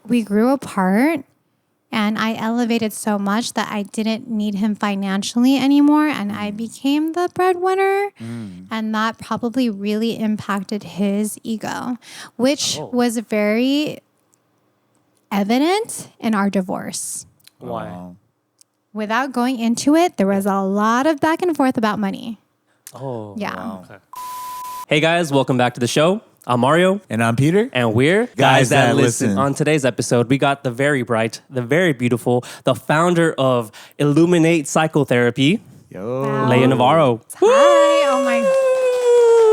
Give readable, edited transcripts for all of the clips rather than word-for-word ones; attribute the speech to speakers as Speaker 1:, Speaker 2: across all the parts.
Speaker 1: we grew apart and I elevated so much that I didn't need him financially anymore. And I became the breadwinner. And that probably really impacted his ego, which was very evident in our divorce.
Speaker 2: Why?
Speaker 1: Without going into it, there was a lot of back and forth about money.
Speaker 2: Oh.
Speaker 1: Yeah.
Speaker 3: Wow.
Speaker 2: Okay. Hey guys, welcome back to the show. I'm Mario.
Speaker 3: And I'm Peter.
Speaker 2: And we're
Speaker 3: Guys That Listen.
Speaker 2: On today's episode, we got the very bright, the very beautiful, the founder of Illuminate Psychotherapy,
Speaker 3: Yo.
Speaker 2: Leya Navarro.
Speaker 1: Hi. Oh my.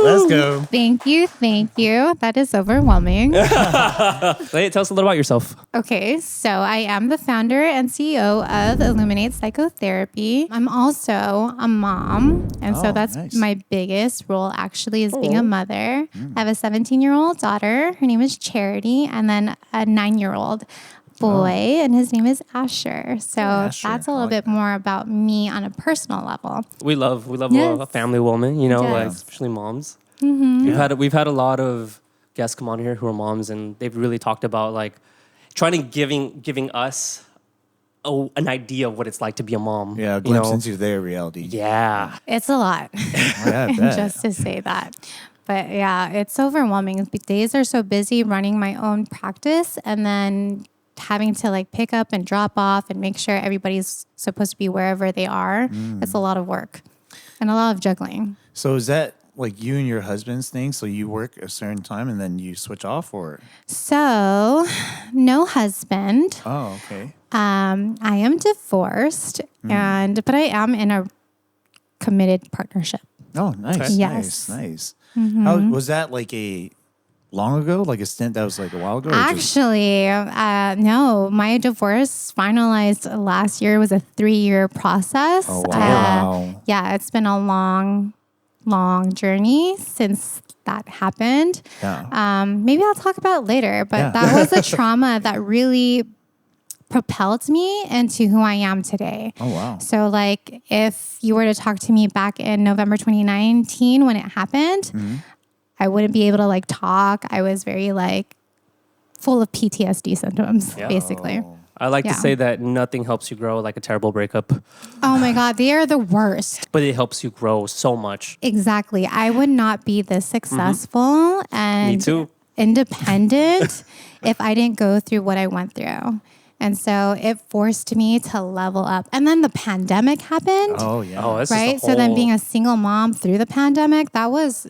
Speaker 3: Let's go.
Speaker 1: Thank you. Thank you. That is overwhelming.
Speaker 2: Leya, tell us a little about yourself.
Speaker 1: Okay, so I am the founder and CEO of Illuminate Psychotherapy. I'm also a mom, and so that's
Speaker 3: nice.
Speaker 1: my biggest role actually is being a mother. I have a 17-year-old daughter. Her name is Charity, and then a 9-year-old boy, and his name is Asher. So
Speaker 3: Asher.
Speaker 1: that's a
Speaker 3: I
Speaker 1: little
Speaker 3: like
Speaker 1: bit more about me on a personal level.
Speaker 2: We love
Speaker 1: Yes.
Speaker 2: a family woman, you know,
Speaker 1: Yes.
Speaker 2: like especially moms. We've had a lot of guests come on here who are moms, and they've really talked about like trying to giving us an idea of what it's like to be a mom.
Speaker 3: Yeah, a
Speaker 2: you
Speaker 3: glimpse
Speaker 2: know?
Speaker 3: into their reality.
Speaker 2: Yeah.
Speaker 1: It's a lot.
Speaker 3: Yeah, I bet.
Speaker 1: Just to say that. But yeah, it's overwhelming. Days are so busy running my own practice and then having to like pick up and drop off and make sure everybody's supposed to be wherever they are. It's a lot of work and a lot of juggling.
Speaker 3: So is that like you and your husband's thing? So you work a certain time and then you switch off, or?
Speaker 1: So no husband.
Speaker 3: Oh, okay.
Speaker 1: I am divorced but I am in a committed partnership.
Speaker 3: Oh, nice.
Speaker 2: Okay.
Speaker 1: Yes.
Speaker 3: Nice. How was that, like a long ago? Like a stint that was like a while ago? or just-
Speaker 1: Actually, no. My divorce finalized last year. It was a 3-year process.
Speaker 3: Oh, wow.
Speaker 1: Yeah, it's been a long journey since that happened.
Speaker 3: Yeah.
Speaker 1: Maybe I'll talk about it later, but
Speaker 3: Yeah.
Speaker 1: that was a trauma that really propelled me into who I am today.
Speaker 3: Oh, wow.
Speaker 1: So like if you were to talk to me back in November 2019 when it happened, I wouldn't be able to like talk. I was very like full of PTSD symptoms,
Speaker 2: Yeah.
Speaker 1: basically.
Speaker 2: I like to
Speaker 1: Yeah.
Speaker 2: say that nothing helps you grow like a terrible breakup,
Speaker 1: Oh my God, they are the worst.
Speaker 2: but it helps you grow so much.
Speaker 1: Exactly. I would not be this successful and
Speaker 2: Me too.
Speaker 1: independent if I didn't go through what I went through. And so it forced me to level up. And then the pandemic happened,
Speaker 3: Oh, yeah.
Speaker 2: Oh, that's
Speaker 1: right?
Speaker 2: just a
Speaker 1: So then
Speaker 2: whole-
Speaker 1: being a single mom through the pandemic, that was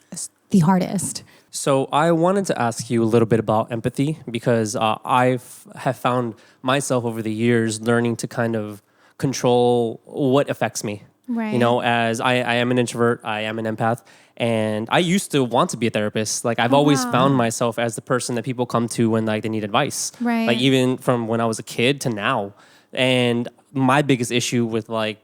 Speaker 1: the hardest.
Speaker 2: So I wanted to ask you a little bit about empathy because I have found myself over the years learning to kind of control what affects me.
Speaker 1: Right.
Speaker 2: You know, as I am an introvert, I am an empath, and I used to want to be a therapist. Like I've always
Speaker 1: wow.
Speaker 2: found myself as the person that people come to when like they need advice.
Speaker 1: Right.
Speaker 2: Like even from when I was a kid to now. And my biggest issue with like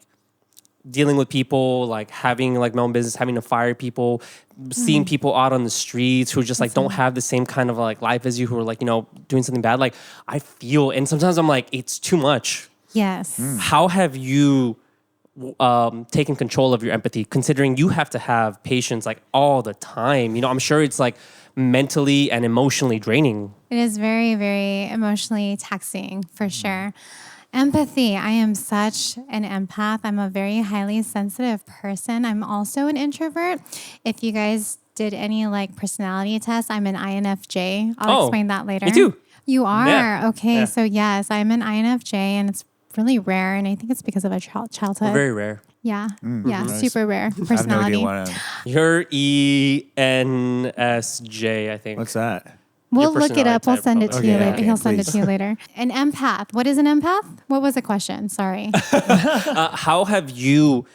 Speaker 2: dealing with people, like having like my own business, having to fire people, seeing people out on the streets who just like don't have the same kind of like life as you, who are like, you know, doing something bad. Like I feel, and sometimes I'm like, it's too much.
Speaker 1: Yes.
Speaker 2: How have you taken control of your empathy, considering you have to have patience like all the time? You know, I'm sure it's like mentally and emotionally draining.
Speaker 1: It is very, very emotionally taxing for sure. Empathy. I am such an empath. I'm a very highly sensitive person. I'm also an introvert. If you guys did any like personality tests, I'm an INFJ. I'll
Speaker 2: Oh,
Speaker 1: explain that later.
Speaker 2: me too.
Speaker 1: You are?
Speaker 2: Yeah.
Speaker 1: Okay.
Speaker 2: Yeah.
Speaker 1: So yes, I'm an INFJ and it's really rare. And I think it's because of a childhood.
Speaker 2: Very rare.
Speaker 1: Yeah. Yeah.
Speaker 3: nice.
Speaker 1: Super rare
Speaker 3: I have no
Speaker 1: personality.
Speaker 3: idea what
Speaker 2: You're ENSJ, I think.
Speaker 3: what's that?
Speaker 1: We'll
Speaker 2: Your
Speaker 1: look it up. We'll
Speaker 2: personality
Speaker 1: send it
Speaker 2: type,
Speaker 1: to you
Speaker 3: probably.
Speaker 1: later.
Speaker 3: Okay,
Speaker 1: He'll send it
Speaker 3: please.
Speaker 1: to you later. An empath. What is an empath? What was the question? Sorry.
Speaker 2: How have you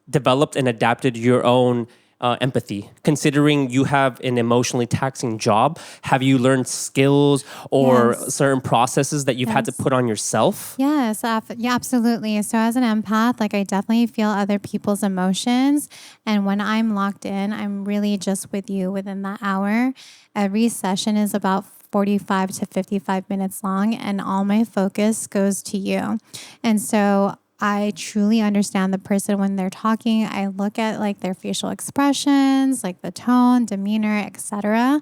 Speaker 2: developed and adapted your own empathy, considering you have an emotionally taxing job? Have you learned skills or
Speaker 1: Yes.
Speaker 2: certain processes that you've had to
Speaker 1: Yes.
Speaker 2: put on yourself?
Speaker 1: Yes, yeah, absolutely. So as an empath, like I definitely feel other people's emotions. And when I'm locked in, I'm really just with you within that hour. Every session is about 45 to 55 minutes long and all my focus goes to you. And so I truly understand the person when they're talking. I look at like their facial expressions, like the tone, demeanor, etc.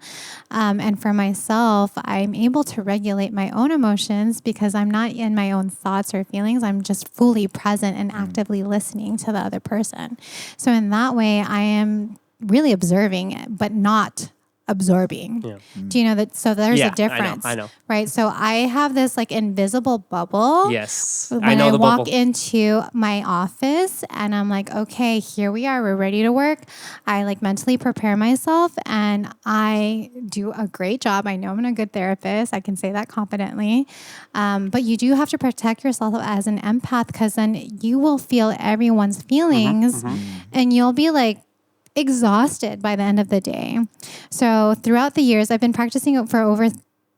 Speaker 1: And for myself, I'm able to regulate my own emotions because I'm not in my own thoughts or feelings. I'm just fully present and actively listening to the other person. So in that way, I am really observing, but not absorbing.
Speaker 2: Yeah.
Speaker 1: Do you know that? So there's
Speaker 2: Yeah,
Speaker 1: a difference.
Speaker 2: I know.
Speaker 1: Right. So I have this like invisible bubble.
Speaker 2: Yes.
Speaker 1: When
Speaker 2: I know the
Speaker 1: walk
Speaker 2: bubble.
Speaker 1: into my office and I'm like, okay, here we are. We're ready to work. I like mentally prepare myself and I do a great job. I know I'm a good therapist. I can say that confidently. But you do have to protect yourself as an empath because then you will feel everyone's feelings and you'll be like, exhausted by the end of the day. So throughout the years, I've been practicing it for over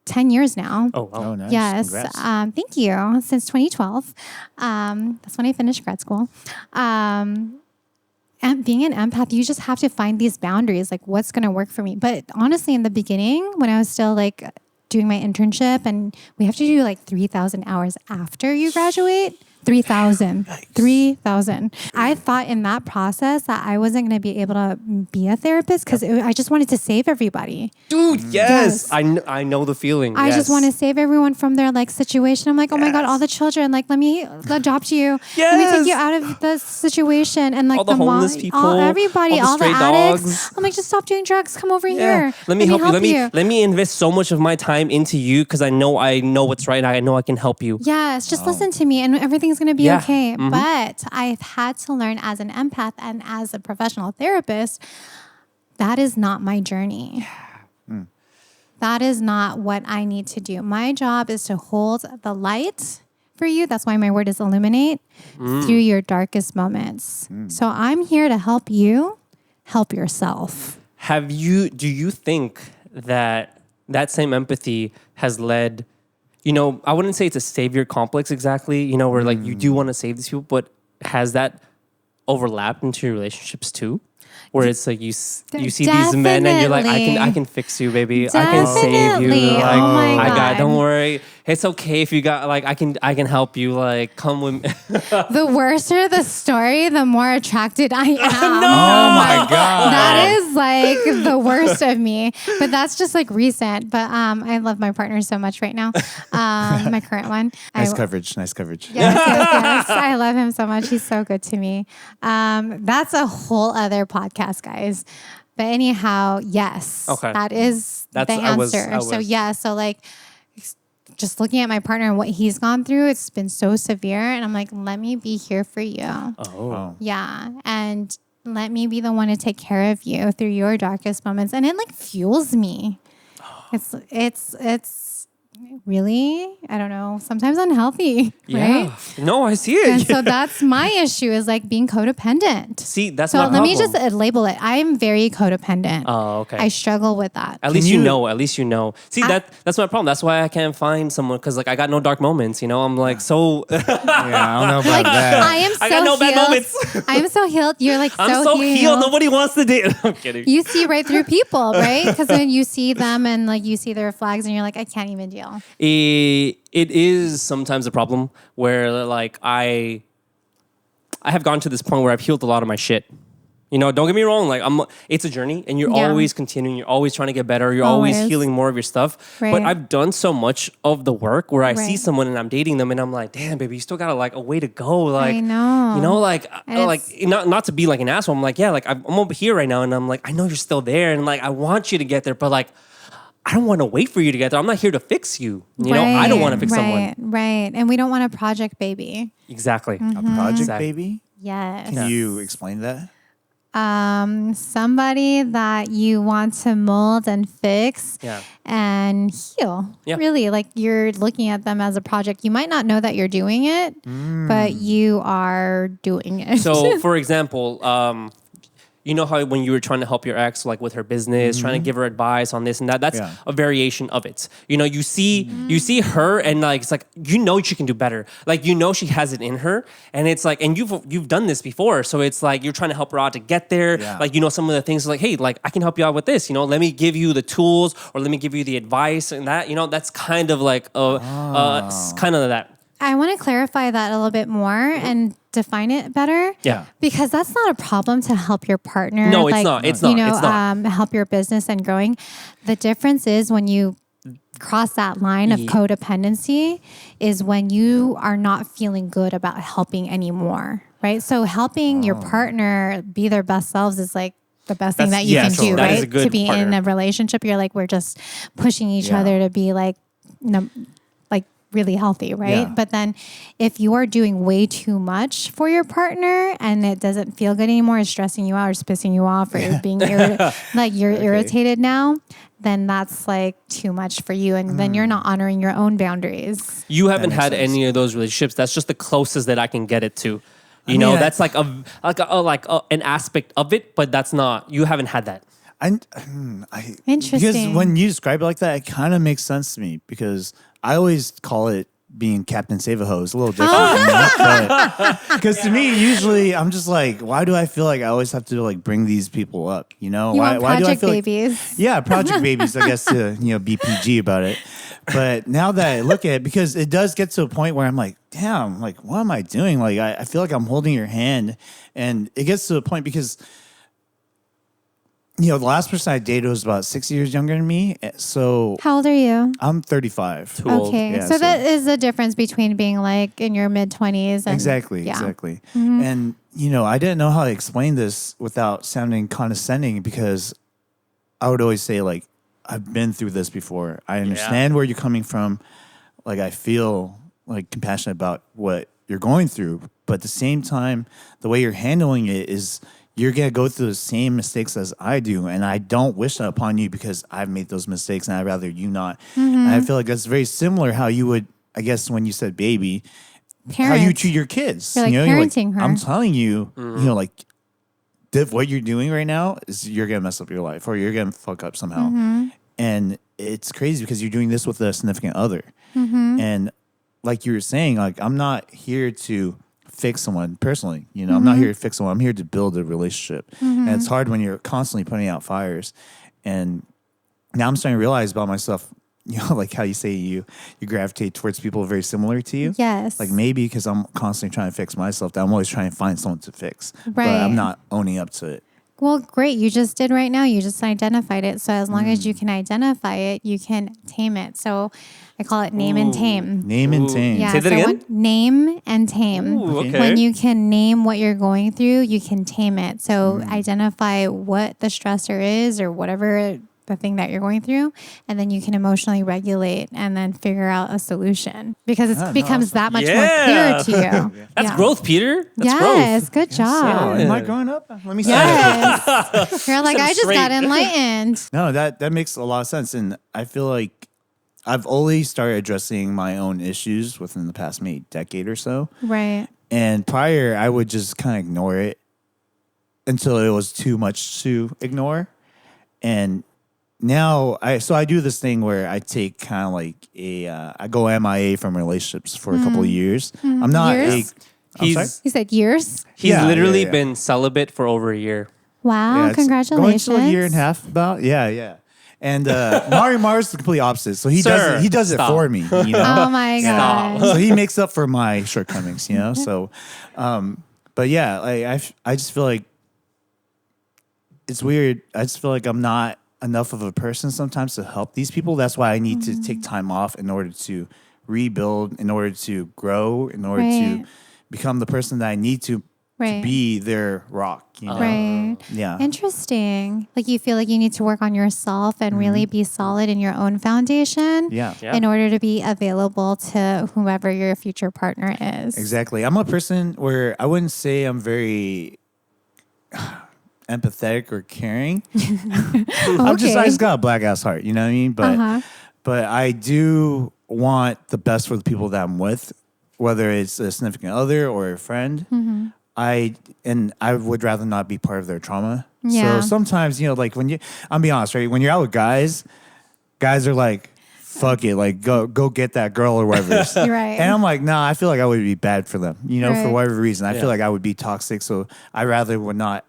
Speaker 1: 10 years now.
Speaker 2: Oh, wow.
Speaker 3: Oh, nice.
Speaker 1: Yes.
Speaker 3: Congrats.
Speaker 1: Thank you. Since 2012. That's when I finished grad school. And being an empath, you just have to find these boundaries, like what's going to work for me. But honestly, in the beginning, when I was still like doing my internship and we have to do like 3,000 hours after you graduate, 3,000. 3,000. I thought in that process that I wasn't going to be able to be a therapist because I just wanted to save everybody.
Speaker 2: Dude, yes.
Speaker 1: Yes.
Speaker 2: I know the feeling.
Speaker 1: I
Speaker 2: yes.
Speaker 1: just want to save everyone from their like situation. I'm like, oh my God, all the children, like, let me adopt you. Let me take you out of the situation. And like
Speaker 2: all the homeless
Speaker 1: mom,
Speaker 2: people,
Speaker 1: everybody,
Speaker 2: all the stray
Speaker 1: addicts.
Speaker 2: dogs.
Speaker 1: I'm like, just stop doing drugs. Come over
Speaker 2: Yeah.
Speaker 1: here.
Speaker 2: Let me help you.
Speaker 1: you.
Speaker 2: Let me invest so much of my time into you because I know what's right. I know I can help you.
Speaker 1: Yes, just listen to me and everything's going to be
Speaker 2: Yeah.
Speaker 1: okay. But I've had to learn as an empath and as a professional therapist, that is not my journey. That is not what I need to do. My job is to hold the light for you. That's why my word is illuminate through your darkest moments. So I'm here to help you help yourself.
Speaker 2: Do you think that same empathy has led, I wouldn't say it's a savior complex exactly, where like you do want to save these people, but has that overlapped into your relationships too? Where it's like you see these men and you're like, I can fix you, baby. I can save you.
Speaker 1: Definitely.
Speaker 2: Like,
Speaker 1: Oh my
Speaker 2: I got,
Speaker 1: God.
Speaker 2: don't worry. It's okay if you got like I can help you. Like, come with me.
Speaker 1: The worser the story, the more attracted I am.
Speaker 3: Oh my God.
Speaker 1: That is like the worst of me. But that's just like recent. But I love my partner so much right now. My current one.
Speaker 3: Nice coverage. Nice coverage.
Speaker 1: Yes. I love him so much. He's so good to me. That's a whole other podcast, guys. But anyhow, yes.
Speaker 2: Okay.
Speaker 1: That is the answer. So like just looking at my partner and what he's gone through, it's been so severe. And I'm like, let me be here for you.
Speaker 2: Oh.
Speaker 1: Yeah. And let me be the one to take care of you through your darkest moments. And it like fuels me. It's really, I don't know, sometimes unhealthy,
Speaker 2: Yeah.
Speaker 1: right?
Speaker 2: No, I see it.
Speaker 1: And so that's my issue is like being codependent.
Speaker 2: See, that's
Speaker 1: So
Speaker 2: my
Speaker 1: let
Speaker 2: problem.
Speaker 1: me just label it. I am very codependent.
Speaker 2: Oh, okay.
Speaker 1: I struggle with that.
Speaker 2: At least you know. See, that's my problem. That's why I can't find someone because like I got no dark moments. I'm like so.
Speaker 3: Yeah, I don't know about
Speaker 1: Like
Speaker 3: that.
Speaker 1: I am so
Speaker 2: I got no
Speaker 1: healed.
Speaker 2: bad moments.
Speaker 1: I am so healed. You're like
Speaker 2: I'm so healed. Nobody wants to date. I'm kidding.
Speaker 1: You see right through people, right? Because when you see them and like you see their flags and you're like, I can't even deal.
Speaker 2: It is sometimes a problem where like I have gone to this point where I've healed a lot of my shit. Don't get me wrong. Like it's a journey, and you're always continuing. You're always trying to get better. You're always healing more of your stuff.
Speaker 1: Right.
Speaker 2: But I've done so much of the work where I see
Speaker 1: Right.
Speaker 2: someone and I'm dating them, and I'm like, damn, baby, you still got like a way to go. Like,
Speaker 1: I know.
Speaker 2: like not to be like an asshole. I'm like, yeah, like I'm over here right now, and I'm like, I know you're still there, and like I want you to get there, but like I don't want to wait for you to get there. I'm not here to fix you. I don't want to fix someone.
Speaker 1: Right. And we don't want a project baby.
Speaker 2: Exactly.
Speaker 3: A project
Speaker 2: Exactly.
Speaker 3: baby?
Speaker 1: Yes.
Speaker 3: Can you explain that?
Speaker 1: Somebody that you want to mold and fix and heal.
Speaker 2: Yeah.
Speaker 1: Really, like you're looking at them as a project. You might not know that you're doing it, but you are doing it.
Speaker 2: So, for example, you know how when you were trying to help your ex, like with her business, trying to give her advice on this and that, that's a variation of it. You see her and like, it's like, she can do better. Like, she has it in her and it's like, and you've done this before. So it's like, you're trying to help her out to get there.
Speaker 3: Yeah.
Speaker 2: Like, some of the things like, hey, like I can help you out with this, let me give you the tools or let me give you the advice and that, that's kind of like, kind of that.
Speaker 1: I want to clarify that a little bit more and define it better.
Speaker 2: Yeah.
Speaker 1: Because that's not a problem to help your partner.
Speaker 2: No, it's not. It's not.
Speaker 1: You know,
Speaker 2: It's not.
Speaker 1: help your business and growing. The difference is when you cross that line of codependency is when you are not feeling good about helping anymore, right? So helping your partner be their best selves is like the best thing that you can do,
Speaker 2: that is a
Speaker 1: right?
Speaker 2: good
Speaker 1: To be
Speaker 2: partner.
Speaker 1: in a relationship, you're like, we're just pushing each other to be like, like really healthy, right?
Speaker 3: Yeah.
Speaker 1: But then if you are doing way too much for your partner and it doesn't feel good anymore, it's stressing you out or it's pissing you off or you're being irritated now, then that's like too much for you. And then you're not honoring your own boundaries.
Speaker 2: You haven't
Speaker 3: makes
Speaker 2: had
Speaker 3: sense.
Speaker 2: any of those relationships. That's just the closest that I can get it to. You know, that's like an aspect of it, but that's not. You haven't had that.
Speaker 1: Interesting.
Speaker 3: Because when you describe it like that, it kind of makes sense to me because I always call it being Captain Save-A-Ho. It's a little different. Because to me, usually I'm just like, why do I feel like I always have to like bring these people up? You know,
Speaker 1: You
Speaker 3: why
Speaker 1: want
Speaker 3: do I
Speaker 1: project
Speaker 3: feel
Speaker 1: babies.
Speaker 3: Like, yeah, project babies, I guess, to be PG about it. But now that I look at it, because it does get to a point where I'm like, damn, like, what am I doing? Like, I feel like I'm holding your hand. And it gets to a point because, the last person I dated was about 6 years younger than me. So
Speaker 1: How old are you?
Speaker 3: I'm 35.
Speaker 2: Too old.
Speaker 1: Okay.
Speaker 3: Yeah,
Speaker 1: so
Speaker 3: so-
Speaker 1: that is the difference between being like in your mid 20s.
Speaker 3: Exactly. And, I didn't know how to explain this without sounding condescending because I would always say, like, I've been through this before. I understand where you're coming from. Like, I feel like compassionate about what you're going through. But at the same time, the way you're handling it is you're going to go through the same mistakes as I do. And I don't wish that upon you because I've made those mistakes and I'd rather you not. And I feel like that's very similar how you would, I guess, when you said baby, how you
Speaker 1: Parents.
Speaker 3: treat your kids.
Speaker 1: You're like parenting her.
Speaker 3: I'm telling you, like, what you're doing right now is you're going to mess up your life or you're going to fuck up somehow. And it's crazy because you're doing this with a significant other. And like you were saying, like, I'm not here to fix someone personally. I'm not here to fix someone. I'm here to build a relationship. And it's hard when you're constantly putting out fires. And now I'm starting to realize about myself, like how you say you gravitate towards people very similar to you.
Speaker 1: Yes.
Speaker 3: Like maybe because I'm constantly trying to fix myself, that I'm always trying to find someone to fix. But
Speaker 1: Right.
Speaker 3: I'm not owning up to it.
Speaker 1: Well, great. You just did right now. You just identified it. So as long as you can identify it, you can tame it. So I call it name and tame.
Speaker 3: Name and tame.
Speaker 1: Yeah.
Speaker 2: Say that again?
Speaker 1: Name and tame.
Speaker 2: Ooh, okay.
Speaker 1: When you can name what you're going through, you can tame it. So identify what the stressor is or whatever the thing that you're going through, and then you can emotionally regulate and then figure out a solution because it becomes that much more clear to you.
Speaker 2: That's growth, Peter. That's
Speaker 1: yes,
Speaker 2: growth.
Speaker 1: good
Speaker 3: Oh,
Speaker 1: job.
Speaker 3: am I growing up? Let me see.
Speaker 1: Yes. You're like, I just got
Speaker 2: straight.
Speaker 1: enlightened.
Speaker 3: No, that makes a lot of sense. And I feel like I've only started addressing my own issues within the past maybe decade or so.
Speaker 1: Right.
Speaker 3: And prior, I would just kind of ignore it until it was too much to ignore. And now I do this thing where I take kind of like I go MIA from relationships for a couple of years. I'm not
Speaker 1: Years?
Speaker 3: I'm sorry?
Speaker 1: You said years?
Speaker 2: He's
Speaker 3: Yeah,
Speaker 2: literally
Speaker 3: yeah.
Speaker 2: been celibate for over a year.
Speaker 1: Wow,
Speaker 3: it's
Speaker 1: congratulations.
Speaker 3: Going to a year and a half about. Yeah. And Mario Mars is the complete opposite. So he
Speaker 2: Sir,
Speaker 3: does it
Speaker 2: stop.
Speaker 3: for me,
Speaker 1: Oh my God.
Speaker 3: So he makes up for my shortcomings, So, but yeah, like I just feel like it's weird. I just feel like I'm not enough of a person sometimes to help these people. That's why I need to take time off in order to rebuild, in order to grow, in order to become the person that I need to be their rock.
Speaker 1: Right.
Speaker 3: Yeah.
Speaker 1: Interesting. Like you feel like you need to work on yourself and really be solid in your own foundation
Speaker 3: Yeah.
Speaker 1: in order to be available to whoever your future partner is.
Speaker 3: Exactly. I'm a person where I wouldn't say I'm very empathetic or caring. I just got a black ass heart, you know what I mean? But I do want the best for the people that I'm with, whether it's a significant other or a friend. I would rather not be part of their trauma.
Speaker 1: Yeah.
Speaker 3: So sometimes, like I'm being honest, right? When you're out with guys are like, fuck it, like go get that girl or whatever.
Speaker 1: Right.
Speaker 3: And I'm like, nah, I feel like I would be bad for them, for
Speaker 1: Right.
Speaker 3: whatever reason. I feel like I would be toxic, so I rather would not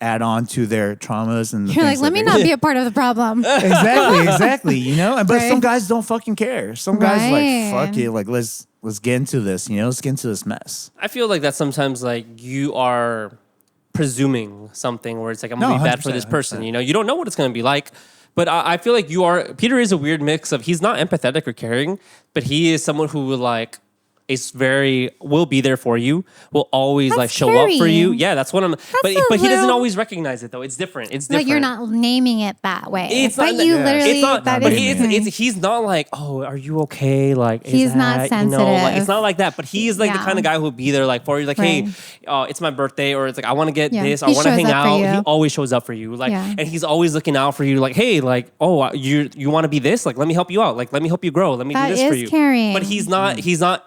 Speaker 3: add on to their traumas and the
Speaker 1: You're like,
Speaker 3: things
Speaker 1: let me not be a part of the problem.
Speaker 3: exactly, but
Speaker 1: Right.
Speaker 3: some guys don't fucking care. Some guys
Speaker 1: Right.
Speaker 3: like, fuck it, like let's let's get into this. Let's get into this mess.
Speaker 2: I feel like that sometimes like you are presuming something where it's like I'm gonna
Speaker 3: No,
Speaker 2: be bad for this
Speaker 3: 100%,
Speaker 2: person. You don't know what it's gonna be like. But I feel like Peter is a weird mix of he's not empathetic or caring, but he is someone who will be there for you, will always like show up for you. Yeah, that's what I'm. But he doesn't always recognize it though. It's different. It's different.
Speaker 1: Like you're not naming it that way.
Speaker 2: It's
Speaker 1: but
Speaker 2: not,
Speaker 1: you
Speaker 2: yeah.
Speaker 1: literally.
Speaker 2: It's not.
Speaker 1: That
Speaker 2: But
Speaker 1: is
Speaker 2: he's not like, oh, are you okay? Like
Speaker 1: he's not sensitive.
Speaker 2: Like, it's not like that. But he is like the kind of guy who will be there like for you. Like,
Speaker 1: Right.
Speaker 2: hey, it's my birthday, or it's like I want to get this. I
Speaker 1: He
Speaker 2: want to
Speaker 1: shows
Speaker 2: hang
Speaker 1: up for
Speaker 2: out.
Speaker 1: you.
Speaker 2: He always shows up for you. Like, and he's always looking out for you. Like, hey, like, oh, you want to be this? Like, let me help you out. Like, let me help you grow. Let me
Speaker 1: That
Speaker 2: do this for
Speaker 1: is
Speaker 2: you.
Speaker 1: caring.
Speaker 2: But he's not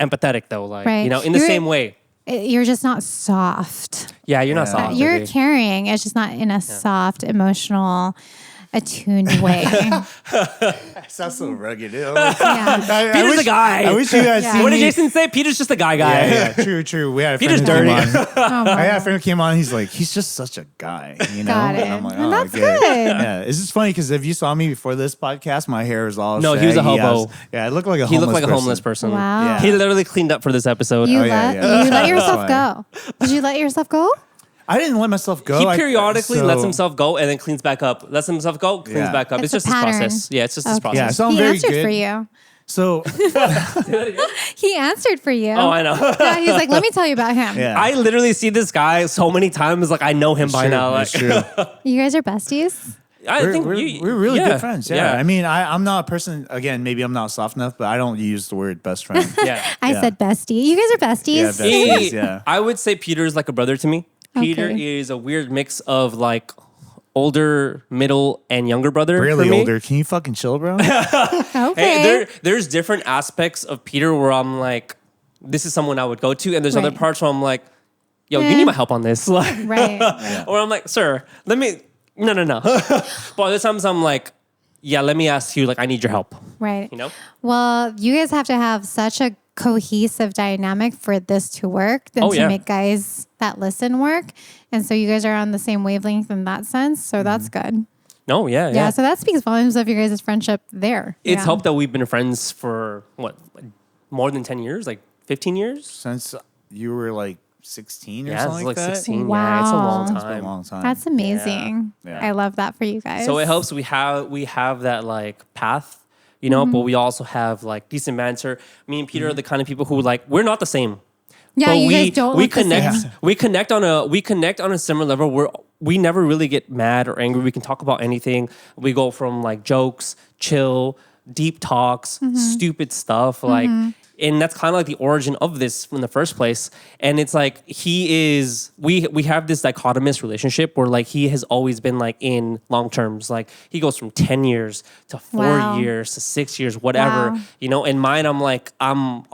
Speaker 2: empathetic though. Like,
Speaker 1: Right.
Speaker 2: in the same way.
Speaker 1: You're just not soft.
Speaker 2: Yeah, you're not soft.
Speaker 1: You're
Speaker 2: baby.
Speaker 1: caring. It's just not in a soft, emotional, attuned way.
Speaker 3: Sounds so rugged.
Speaker 1: Yeah.
Speaker 2: Peter's a guy.
Speaker 3: I wish you guys
Speaker 1: Yeah.
Speaker 3: seen
Speaker 2: What did
Speaker 3: me.
Speaker 2: Jason say? Peter's just a guy.
Speaker 3: Yeah, true. We had a friend
Speaker 2: Peter's
Speaker 3: who came
Speaker 2: dirty.
Speaker 3: on. I had a friend who came on. He's like, he's just such a guy,
Speaker 1: Got it.
Speaker 3: And I'm like,
Speaker 1: And that's
Speaker 3: I get it.
Speaker 1: good.
Speaker 3: Yeah, it's just funny because if you saw me before this podcast, my hair was all
Speaker 2: No, he was a
Speaker 3: shaggy.
Speaker 2: hobo.
Speaker 3: I looked like a
Speaker 2: He
Speaker 3: homeless
Speaker 2: looked like a
Speaker 3: person.
Speaker 2: homeless person.
Speaker 1: Wow.
Speaker 3: Yeah.
Speaker 2: He literally cleaned up for this episode.
Speaker 1: You,
Speaker 3: Oh, yeah,
Speaker 1: let,
Speaker 3: yeah.
Speaker 1: you let yourself
Speaker 3: That's
Speaker 1: go. Did you let yourself go?
Speaker 3: I didn't let myself go.
Speaker 2: He periodically
Speaker 3: so-
Speaker 2: lets himself go and then cleans back up. Lets himself go, cleans
Speaker 3: Yeah.
Speaker 2: back up. It's
Speaker 1: It's
Speaker 2: just
Speaker 1: a
Speaker 2: his
Speaker 1: pattern.
Speaker 2: process. Yeah, it's just his
Speaker 1: Okay.
Speaker 2: process.
Speaker 3: Yeah, so I'm
Speaker 1: He
Speaker 3: very
Speaker 1: answered
Speaker 3: good.
Speaker 1: for you.
Speaker 3: So
Speaker 1: He answered for you.
Speaker 2: Oh, I know.
Speaker 1: Yeah, he's like, let me tell you about him.
Speaker 3: yeah,
Speaker 2: I literally see this guy so many times. Like I know him by now. Like
Speaker 3: It's true.
Speaker 1: You guys are besties?
Speaker 2: I think
Speaker 3: We're really
Speaker 2: yeah,
Speaker 3: good friends. Yeah. I mean, I'm not a person. Again, maybe I'm not soft enough, but I don't use the word best friend.
Speaker 2: yeah.
Speaker 1: I
Speaker 3: Yeah.
Speaker 1: said bestie. You guys are besties?
Speaker 3: Yeah, besties. Yeah.
Speaker 2: I would say Peter is like a brother to me. Peter
Speaker 1: Okay.
Speaker 2: is a weird mix of like older, middle, and younger brother.
Speaker 3: Really
Speaker 2: for me.
Speaker 3: older. Can you fucking chill, bro?
Speaker 1: Okay.
Speaker 2: Hey, there's different aspects of Peter where I'm like, this is someone I would go to, and there's other
Speaker 1: Right.
Speaker 2: parts where I'm like, yo,
Speaker 1: Eh.
Speaker 2: you need my help on this. Like,
Speaker 1: Right.
Speaker 2: or I'm like, sir, let me. No. But other times I'm like, yeah, let me ask you. Like, I need your help.
Speaker 1: Right.
Speaker 2: You know?
Speaker 1: Well, you guys have to have such a cohesive dynamic for this to work than to make guys that listen work. And so you guys are on the same wavelength in that sense. So that's good.
Speaker 2: No, yeah.
Speaker 1: Yeah. So that speaks volumes of your guys' friendship there.
Speaker 2: It's
Speaker 1: yeah.
Speaker 2: helped that we've been friends for what, more than 10 years, like 15 years.
Speaker 3: Since you were like 16 or
Speaker 2: Yeah,
Speaker 3: something
Speaker 2: it's
Speaker 3: like
Speaker 2: like
Speaker 3: that.
Speaker 2: 16. Yeah, it's a long
Speaker 1: Wow.
Speaker 3: It's been a
Speaker 2: time.
Speaker 3: long time.
Speaker 1: That's amazing.
Speaker 3: Yeah.
Speaker 1: I love that for you guys.
Speaker 2: So it helps. We have that like path, you know, but we also have like decent banter. Me and Peter are the kind of people who like we're not the same.
Speaker 1: Yeah,
Speaker 2: but
Speaker 1: you
Speaker 2: we
Speaker 1: guys don't
Speaker 2: we
Speaker 1: look the
Speaker 2: connect
Speaker 1: same.
Speaker 2: we connect on a similar level where we never really get mad or angry. We can talk about anything. We go from like jokes, chill, deep talks, stupid stuff, like and that's kind of like the origin of this in the first place. And it's like we have this dichotomous relationship where like he has always been like in long terms. Like he goes from 10 years to 4
Speaker 1: Wow.
Speaker 2: years to 6 years, whatever.
Speaker 1: Wow.
Speaker 2: You know, and mine I'm like I'm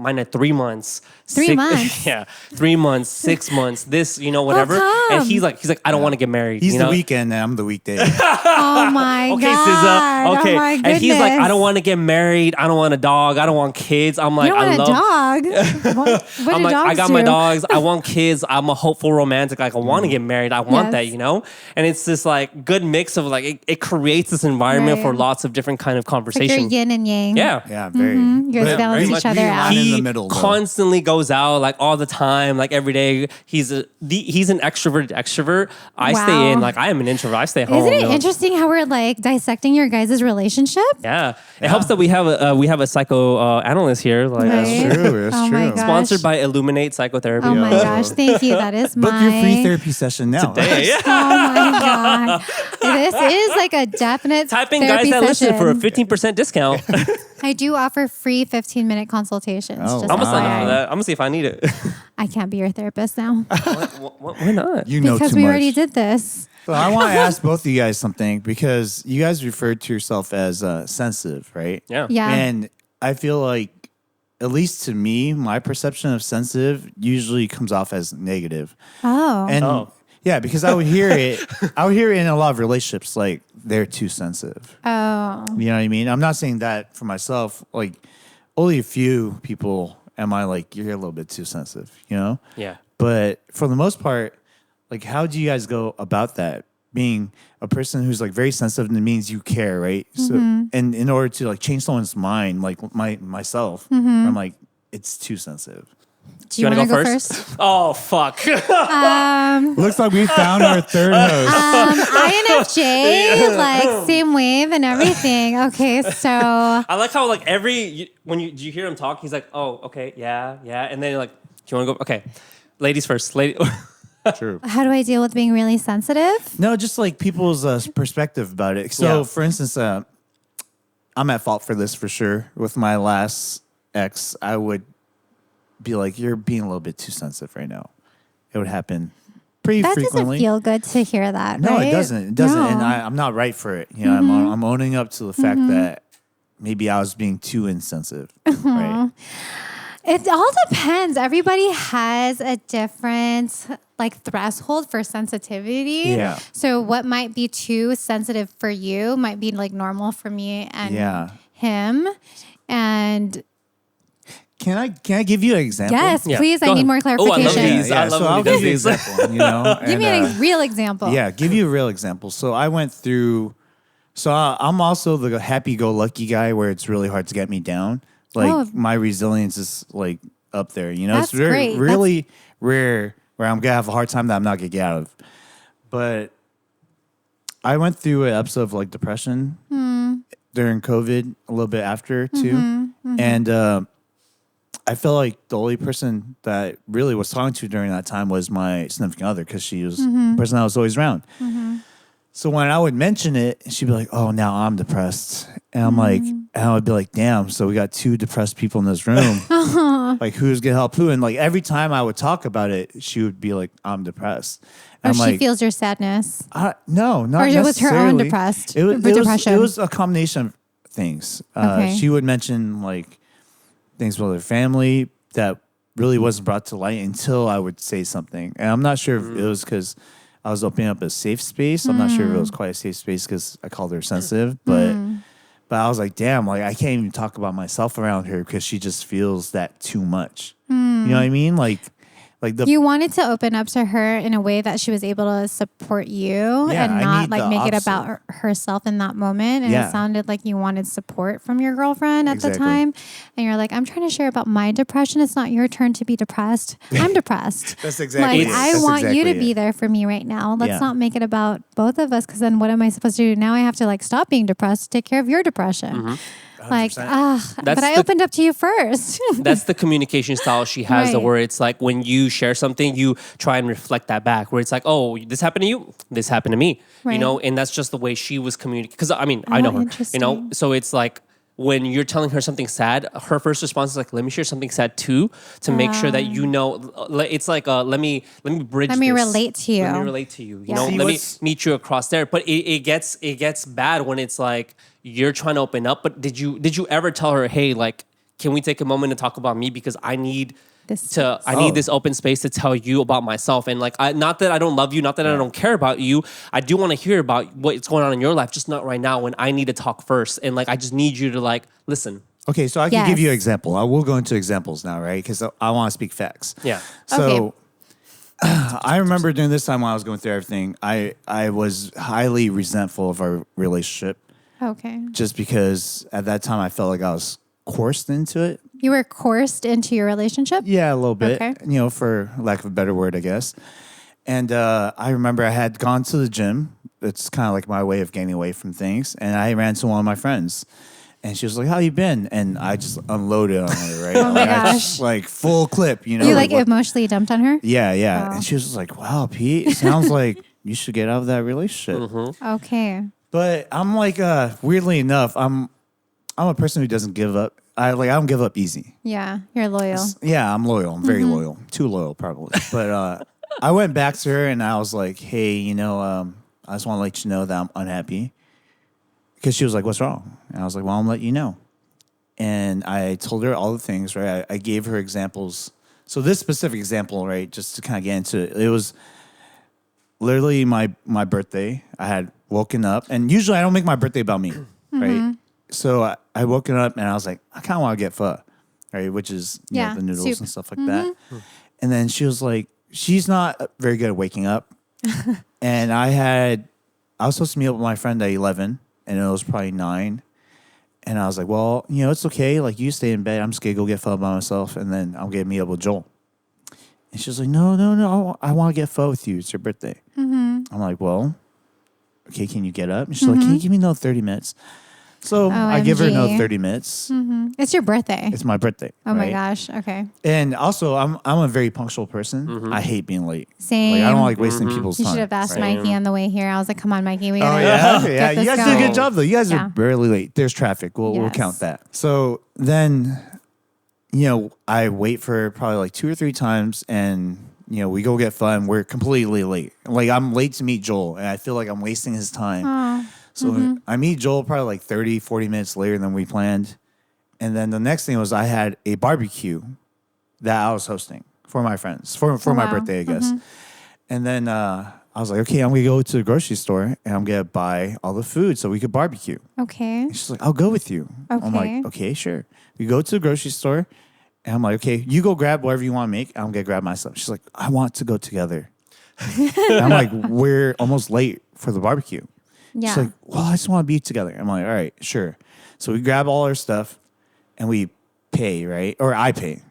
Speaker 2: mine at 3 months.
Speaker 1: 3 months?
Speaker 2: Yeah. 3 months, 6 months, this, you know, whatever.
Speaker 1: come?
Speaker 2: And he's like, I don't want to get married.
Speaker 3: He's
Speaker 2: you
Speaker 3: the
Speaker 2: know?
Speaker 3: weekend and I'm the weekday.
Speaker 1: Oh my
Speaker 2: Okay,
Speaker 1: God.
Speaker 2: SZA. Okay.
Speaker 1: Oh my
Speaker 2: And he's like, I
Speaker 1: goodness.
Speaker 2: don't want to get married. I don't want a dog. I don't want kids. I'm like,
Speaker 1: You don't
Speaker 2: I
Speaker 1: want
Speaker 2: love.
Speaker 1: a dog? What
Speaker 2: I'm
Speaker 1: do
Speaker 2: like, I
Speaker 1: dogs
Speaker 2: got
Speaker 1: do?
Speaker 2: my dogs. I want kids. I'm a hopeful romantic. Like, I want to get married. I want
Speaker 1: Yes.
Speaker 2: that, you know? And it's this like good mix of like, it creates this environment
Speaker 1: Right.
Speaker 2: for lots of different kind of
Speaker 1: Like your
Speaker 2: conversation.
Speaker 1: yin and yang.
Speaker 2: Yeah.
Speaker 3: Yeah, very.
Speaker 1: You guys
Speaker 3: But
Speaker 1: balance
Speaker 3: very
Speaker 1: each
Speaker 3: much
Speaker 1: other
Speaker 3: we
Speaker 1: out.
Speaker 3: align in
Speaker 2: He
Speaker 3: the middle, though.
Speaker 2: constantly goes out like all the time, like every day. He's an extroverted extrovert. I stay in.
Speaker 1: Wow.
Speaker 2: Like I am an introvert. I stay home.
Speaker 1: Isn't it
Speaker 2: you know?
Speaker 1: interesting how we're like dissecting your guys' relationship?
Speaker 2: Yeah, it helps that we have a psycho analyst here. Like,
Speaker 1: Right.
Speaker 3: True, it's
Speaker 1: Oh my
Speaker 3: true.
Speaker 1: gosh.
Speaker 2: sponsored by Illuminate Psychotherapy.
Speaker 1: Oh my
Speaker 3: Yo.
Speaker 1: gosh, thank you. That is
Speaker 3: Book
Speaker 1: my
Speaker 3: your free therapy session now.
Speaker 2: Yeah.
Speaker 1: Oh my god. This is like a definite
Speaker 2: Type in guys
Speaker 1: therapy
Speaker 2: that listen for a
Speaker 1: session.
Speaker 2: 15% discount. I'm
Speaker 1: I do offer free 15-minute consultations.
Speaker 3: Oh,
Speaker 1: just
Speaker 2: gonna sign up
Speaker 1: FYI.
Speaker 2: for that. I'm gonna see if I need it.
Speaker 1: I can't be your therapist now
Speaker 2: Why not?
Speaker 3: You know
Speaker 1: because
Speaker 3: too
Speaker 1: we
Speaker 3: much.
Speaker 1: already did this.
Speaker 3: So I want to ask both of you guys something because you guys referred to yourself as sensitive, right?
Speaker 2: Yeah.
Speaker 1: Yeah.
Speaker 3: And I feel like, at least to me, my perception of sensitive usually comes off as negative.
Speaker 1: Oh.
Speaker 3: And
Speaker 2: Oh.
Speaker 3: yeah, because I would hear it. I would hear it in a lot of relationships, like they're too sensitive.
Speaker 1: Oh.
Speaker 3: You know what I mean? I'm not saying that for myself. Like, only a few people am I like, you're a little bit too sensitive, you know?
Speaker 2: Yeah.
Speaker 3: But for the most part, like, how do you guys go about that? Being a person who's like very sensitive means you care, right? So, and in order to like change someone's mind, like myself, I'm like, it's too sensitive.
Speaker 1: Do you want to go first?
Speaker 2: Oh, fuck.
Speaker 3: Looks like we found our third host.
Speaker 1: INFJ, like same wave and everything. Okay, so
Speaker 2: I like how like do you hear him talk, he's like, oh, okay, yeah. And then you're like, do you want to go? Okay. Ladies first.
Speaker 3: True.
Speaker 1: how do I deal with being really sensitive?
Speaker 3: No, just like people's perspective about it. So,
Speaker 2: Yeah.
Speaker 3: for instance, I'm at fault for this for sure. With my last ex, I would be like, you're being a little bit too sensitive right now. It would happen pretty
Speaker 1: That
Speaker 3: frequently.
Speaker 1: doesn't feel good to hear that.
Speaker 3: No,
Speaker 1: right?
Speaker 3: it doesn't. It doesn't.
Speaker 1: No.
Speaker 3: And I'm not right for it. You know, I'm owning up to the fact that maybe I was being too insensitive. Right.
Speaker 1: It all depends. Everybody has a different like threshold for sensitivity.
Speaker 3: Yeah.
Speaker 1: So what might be too sensitive for you might be like normal for me and him. And
Speaker 3: Can I give you an example?
Speaker 1: yes,
Speaker 2: Yeah.
Speaker 1: please.
Speaker 2: Go
Speaker 1: I need
Speaker 2: ahead.
Speaker 1: more
Speaker 2: Oh, I
Speaker 1: clarification.
Speaker 2: love these.
Speaker 3: Yeah,
Speaker 2: I love
Speaker 3: so
Speaker 2: when
Speaker 3: I'll
Speaker 2: he does
Speaker 3: give you an
Speaker 2: these.
Speaker 3: example. You know,
Speaker 1: Give me
Speaker 3: and,
Speaker 1: a real example.
Speaker 3: Yeah, give you a real example. So I went through. So I'm also the happy-go-lucky guy where it's really hard to get me down. Like
Speaker 1: Oh.
Speaker 3: my resilience is like up there. You know,
Speaker 1: That's
Speaker 3: it's very
Speaker 1: great.
Speaker 3: really rare where I'm gonna have a hard time that I'm not gonna get out of. But I went through an episode of like depression during COVID, a little bit after too, and I felt like the only person that really was talking to during that time was my significant other because she was the person I was always around. So when I would mention it, she'd be like, "Oh, now I'm depressed," and I'm like, and I would be like, "Damn!" So we got two depressed people in this room. Like, who's gonna help who? And like every time I would talk about it, she would be like, "I'm depressed."
Speaker 1: Or
Speaker 3: And
Speaker 1: she
Speaker 3: I'm like,
Speaker 1: feels your sadness.
Speaker 3: no, not
Speaker 1: Or it was her own
Speaker 3: necessarily.
Speaker 1: depressed
Speaker 3: It was,
Speaker 1: for depression.
Speaker 3: It was a combination of things.
Speaker 1: Okay.
Speaker 3: She would mention like things with her family that really wasn't brought to light until I would say something. And I'm not sure if it was because I was opening up a safe space. I'm not sure if it was quite a safe space because I called her sensitive, but I was like, damn, like I can't even talk about myself around her because she just feels that too much. You know what I mean? Like the
Speaker 1: You wanted to open up to her in a way that she was able to support you
Speaker 3: Yeah,
Speaker 1: and
Speaker 3: I
Speaker 1: not
Speaker 3: need
Speaker 1: like
Speaker 3: the
Speaker 1: make it
Speaker 3: opposite.
Speaker 1: about herself in that moment. And
Speaker 3: Yeah.
Speaker 1: it sounded like you wanted support from your girlfriend at the
Speaker 3: Exactly.
Speaker 1: time. And you're like, I'm trying to share about my depression. It's not your turn to be depressed. I'm depressed.
Speaker 3: That's exactly
Speaker 1: Like,
Speaker 3: it.
Speaker 1: I
Speaker 3: That's
Speaker 1: want you
Speaker 3: exactly
Speaker 1: to be
Speaker 3: it.
Speaker 1: there for me right now. Let's
Speaker 3: Yeah.
Speaker 1: not make it about both of us because then what am I supposed to do? Now I have to like stop being depressed to take care of your depression. Like,
Speaker 3: 100%.
Speaker 1: but
Speaker 2: That's
Speaker 1: I
Speaker 2: the-
Speaker 1: opened up to you first.
Speaker 2: That's the communication style she has,
Speaker 1: Right.
Speaker 2: where it's like when you share something, you try and reflect that back. Where it's like, oh, this happened to you, this happened to me,
Speaker 1: Right.
Speaker 2: you know, and that's just the way she was communicating. Because I mean, I know her, you know,
Speaker 1: interesting.
Speaker 2: so it's like when you're telling her something sad, her first response is like, "Let me share something sad too," to make sure that you know. It's like, let me bridge.
Speaker 1: Let me
Speaker 2: this.
Speaker 1: relate to you.
Speaker 2: Let me relate to you. You
Speaker 1: Yeah.
Speaker 2: know,
Speaker 3: See,
Speaker 2: let me
Speaker 3: what's-
Speaker 2: meet you across there. But it gets bad when it's like you're trying to open up. But did you ever tell her, hey, like, can we take a moment to talk about me because I need
Speaker 1: This
Speaker 2: I need this open space to tell you about myself, and like, not that I don't love you, not that I don't care about you. I do want to hear about what's going on in your life, just not right now when I need to talk first. And like, I just need you to like listen.
Speaker 3: Okay, so I can give you an
Speaker 1: Yes.
Speaker 3: example. I will go into examples now, right? Because I want to speak facts.
Speaker 2: Yeah.
Speaker 3: So I remember during this time when I was going through everything, I was highly resentful of our relationship
Speaker 1: Okay.
Speaker 3: just because at that time I felt like I was coerced into it.
Speaker 1: You were coerced into your relationship?
Speaker 3: Yeah, a little bit.
Speaker 1: Okay.
Speaker 3: You know, for lack of a better word, I guess. And I remember I had gone to the gym. It's kind of like my way of getting away from things. And I ran to one of my friends. And she was like, "How you been?" And I just unloaded on her, right?
Speaker 1: Oh my
Speaker 3: I just,
Speaker 1: gosh.
Speaker 3: like full clip, you know?
Speaker 1: You like
Speaker 3: what-
Speaker 1: emotionally dumped on her?
Speaker 3: Yeah, yeah.
Speaker 1: Wow.
Speaker 3: And she was just like, "Wow, Pete, it sounds like you should get out of that relationship."
Speaker 1: Okay.
Speaker 3: But I'm like, weirdly enough, I'm a person who doesn't give up. I don't give up easy.
Speaker 1: Yeah, you're loyal.
Speaker 3: Yeah, I'm loyal. I'm very loyal. Too loyal, probably. But I went back to her and I was like, "Hey, you know, I just want to let you know that I'm unhappy." Because she was like, "What's wrong?" And I was like, "Well, I'm letting you know." And I told her all the things, right? I gave her examples. So this specific example, right, just to kind of get into it, it was literally my birthday. I had woken up, and usually I don't make my birthday about me, right? So I woken up and I was like, I kind of want to get pho, right? Which is you
Speaker 1: Yeah,
Speaker 3: know, the noodles
Speaker 1: soup.
Speaker 3: and stuff like that. And then she was like, she's not very good at waking up. And I was supposed to meet up with my friend at 11, and it was probably 9. And I was like, well, it's okay. Like, you stay in bed. I'm just going to go get pho by myself, and then I'm going to meet up with Joel. And she was like, no. I want to get pho with you. It's your birthday. I'm like, well, okay, can you get up? And she's like, can you give me another 30 minutes? So I give her another 30 minutes.
Speaker 1: It's your birthday.
Speaker 3: It's my birthday.
Speaker 1: Oh my gosh. Okay.
Speaker 3: And also, I'm a very punctual person. I hate being late.
Speaker 1: Same.
Speaker 3: Like, I don't like wasting people's
Speaker 1: You
Speaker 3: time.
Speaker 1: should have asked Mikey on the way here. I was like, come on, Mikey. We gotta
Speaker 3: Yeah.
Speaker 1: get
Speaker 3: You
Speaker 1: this
Speaker 3: guys did a
Speaker 1: going.
Speaker 3: good job, though. You guys are barely late. There's traffic. We'll
Speaker 1: Yes.
Speaker 3: count that. So then, I wait for probably like 2 or 3 times, and we go get fun. We're completely late. Like, I'm late to meet Joel, and I feel like I'm wasting his time. So I meet Joel probably like 30, 40 minutes later than we planned. And then the next thing was I had a barbecue that I was hosting for my friends, for my birthday, I guess. And then I was like, okay, I'm going to go to the grocery store, and I'm going to buy all the food so we could barbecue.
Speaker 1: Okay.
Speaker 3: And she's like, I'll go with you. I'm
Speaker 1: Okay.
Speaker 3: like, okay, sure. We go to the grocery store, and I'm like, okay, you go grab whatever you want to make. I'm going to grab my stuff. She's like, I want to go together. And I'm like, we're almost late for the barbecue.
Speaker 1: Yeah.
Speaker 3: She's like, well, I just want to be together. I'm like, all right, sure. So we grab all our stuff and we pay, right? Or I pay.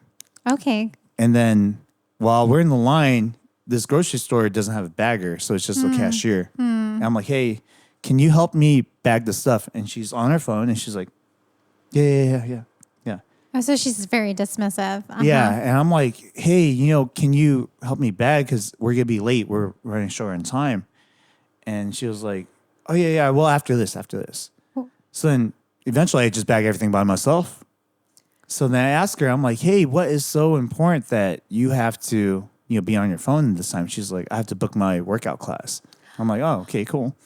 Speaker 1: Okay.
Speaker 3: And then while we're in the line, this grocery store doesn't have a bagger, so it's just a cashier. And I'm like, hey, can you help me bag the stuff? And she's on her phone and she's like, yeah.
Speaker 1: Oh, so she's very dismissive.
Speaker 3: Yeah. And I'm like, hey, can you help me bag? Because we're going to be late. We're running short on time. And she was like, oh, yeah. Well, after this. So then eventually I just bag everything by myself. So then I ask her, I'm like, hey, what is so important that you have to, be on your phone this time? She's like, I have to book my workout class. I'm like, oh, okay, cool.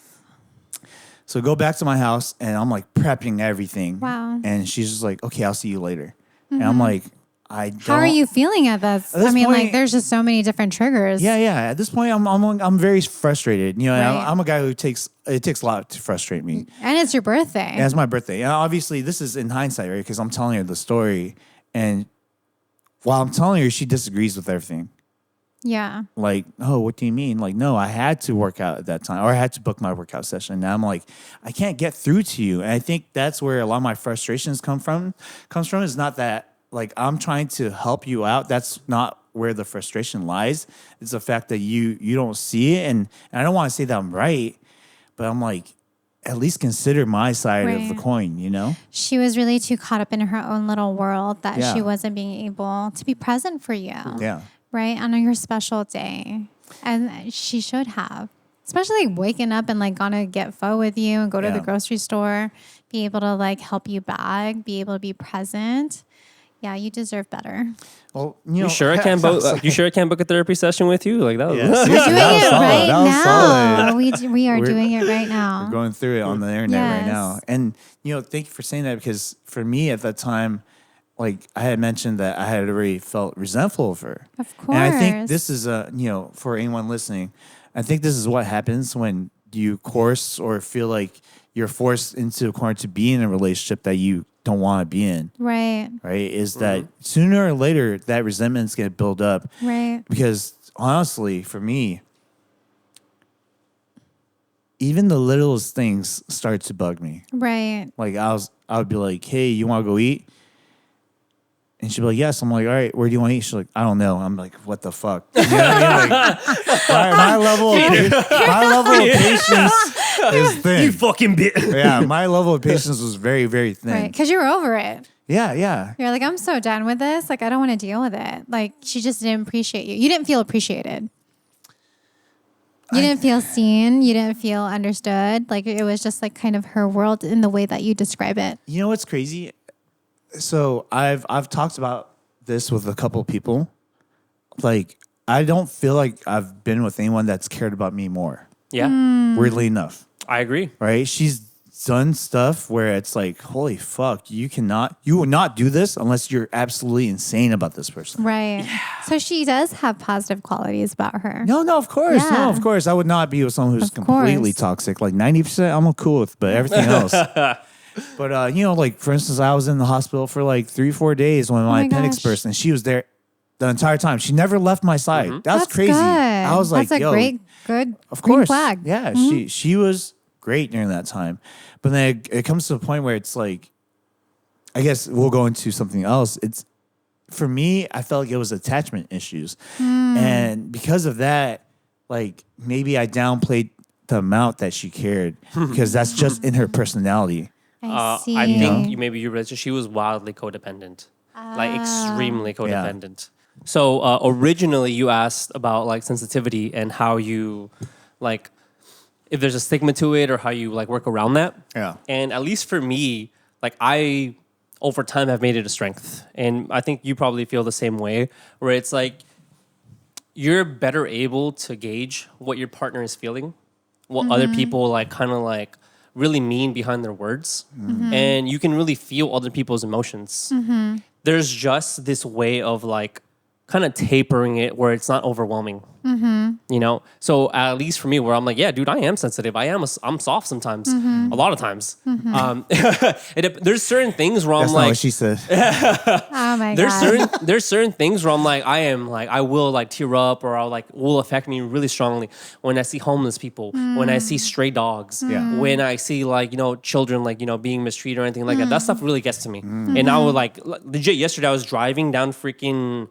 Speaker 3: So go back to my house and I'm like prepping everything.
Speaker 1: Wow.
Speaker 3: And she's just like, okay, I'll see you later. And I'm like, I don't.
Speaker 1: How are you feeling at this?
Speaker 3: At this
Speaker 1: I mean,
Speaker 3: point-
Speaker 1: there's just so many different triggers.
Speaker 3: Yeah. At this point, I'm very frustrated. And
Speaker 1: Right.
Speaker 3: I'm a guy who it takes a lot to frustrate me.
Speaker 1: And it's your birthday.
Speaker 3: And it's my birthday. And obviously, this is in hindsight, right? Because I'm telling her the story. And while I'm telling her, she disagrees with everything.
Speaker 1: Yeah.
Speaker 3: Like, oh, what do you mean? Like, no, I had to work out at that time, or I had to book my workout session. Now I'm like, I can't get through to you. And I think that's where a lot of my frustrations comes from. Is not that, like, I'm trying to help you out. That's not where the frustration lies. It's the fact that you don't see it. And I don't want to say that I'm right, but I'm like, at least consider my side of the
Speaker 1: Right.
Speaker 3: coin,
Speaker 1: She was really too caught up in her own little world that
Speaker 3: Yeah.
Speaker 1: she wasn't being able to be present for you.
Speaker 3: Yeah.
Speaker 1: Right? On your special day. And she should have. Especially like waking up and like gonna get pho with you and go to the
Speaker 3: Yeah.
Speaker 1: grocery store, be able to like help you bag, be able to be present. Yeah, you deserve better.
Speaker 3: Well,
Speaker 2: You sure I can't book? You sure I can't book a therapy session with you? Like that was.
Speaker 3: Yeah,
Speaker 1: We're
Speaker 3: seriously,
Speaker 1: doing
Speaker 3: that was
Speaker 1: it
Speaker 3: solid.
Speaker 1: right
Speaker 3: That was
Speaker 1: now.
Speaker 3: solid.
Speaker 1: We are
Speaker 3: We're-
Speaker 1: doing it right now.
Speaker 3: We're going through it on the internet right
Speaker 1: Yes.
Speaker 3: now. And, thank you for saying that, because for me at that time, like I had mentioned that I had already felt resentful of her.
Speaker 1: Of
Speaker 3: And I think
Speaker 1: course.
Speaker 3: this is for anyone listening, I think this is what happens when you course or feel like you're forced into a corner to be in a relationship that you don't want to be in.
Speaker 1: Right.
Speaker 3: Right? Is that sooner or later that resentment's going to build up.
Speaker 1: Right.
Speaker 3: Because honestly, for me, even the littlest things start to bug me.
Speaker 1: Right.
Speaker 3: Like I would be like, hey, you want to go eat? And she'd be like, yes. I'm like, all right, where do you want to eat? She's like, I don't know. I'm like, what the fuck? You know what I mean? Like, my level of patience is thin.
Speaker 2: You fucking bitch.
Speaker 3: Yeah, my level of patience was very, very thin.
Speaker 1: Right. Because you're over it.
Speaker 3: Yeah.
Speaker 1: You're like, I'm so done with this. Like, I don't want to deal with it. Like, she just didn't appreciate you. You didn't feel appreciated. You didn't feel seen. You didn't feel understood. Like, it was just like kind of her world in the way that you describe it.
Speaker 3: You know what's crazy? So I've talked about this with a couple of people. Like, I don't feel like I've been with anyone that's cared about me more.
Speaker 2: Yeah,
Speaker 3: Weirdly enough,
Speaker 2: I agree.
Speaker 3: right? She's done stuff where it's like, holy fuck, you will not do this unless you're absolutely insane about this person.
Speaker 1: Right. So she does have positive qualities about her.
Speaker 3: No, of course.
Speaker 1: Yeah.
Speaker 3: No, of course. I would not be with someone who's
Speaker 1: Of
Speaker 3: completely
Speaker 1: course.
Speaker 3: toxic. Like 90%, I'm cool with, but everything else. But, like, for instance, I was in the hospital for like 3-4 days when my
Speaker 1: my
Speaker 3: appendix
Speaker 1: gosh.
Speaker 3: burst, and she was there the entire time. She never left my side. That's
Speaker 1: That's
Speaker 3: crazy.
Speaker 1: Good.
Speaker 3: I was like,
Speaker 1: that's a
Speaker 3: yo,
Speaker 1: good
Speaker 3: of
Speaker 1: green
Speaker 3: course.
Speaker 1: flag. Mm-hmm.
Speaker 3: Yeah, she was great during that time. But then it comes to a point where it's like, I guess we'll go into something else. It's for me, I felt like it was attachment issues. And because of that, like maybe I downplayed the amount that she cared because that's just in her personality.
Speaker 1: I see.
Speaker 2: I think you realized she was wildly codependent, like extremely codependent. So originally you asked about like sensitivity and how you like if there's a stigma to it or how you like work around that.
Speaker 3: Yeah.
Speaker 2: And at least for me, like I over time have made it a strength. And I think you probably feel the same way where it's like you're better able to gauge what your partner is feeling, what other people like kind of like really mean behind their words. And you can really feel other people's emotions. There's just this way of like kind of tapering it where it's not overwhelming. You know, so at least for me, where I'm like, yeah, dude, I am sensitive. I'm soft sometimes, a lot of times. There's certain things where
Speaker 3: That's
Speaker 2: I'm
Speaker 3: not
Speaker 2: like,
Speaker 3: what she said.
Speaker 1: Oh my God.
Speaker 2: there's certain things where I'm like, I will like tear up or I'll like will affect me really strongly when I see homeless people, when I see stray dogs, when I see like, you know, children like, you know, being mistreated or anything like that. That stuff really gets to me. And I would like legit yesterday I was driving down freaking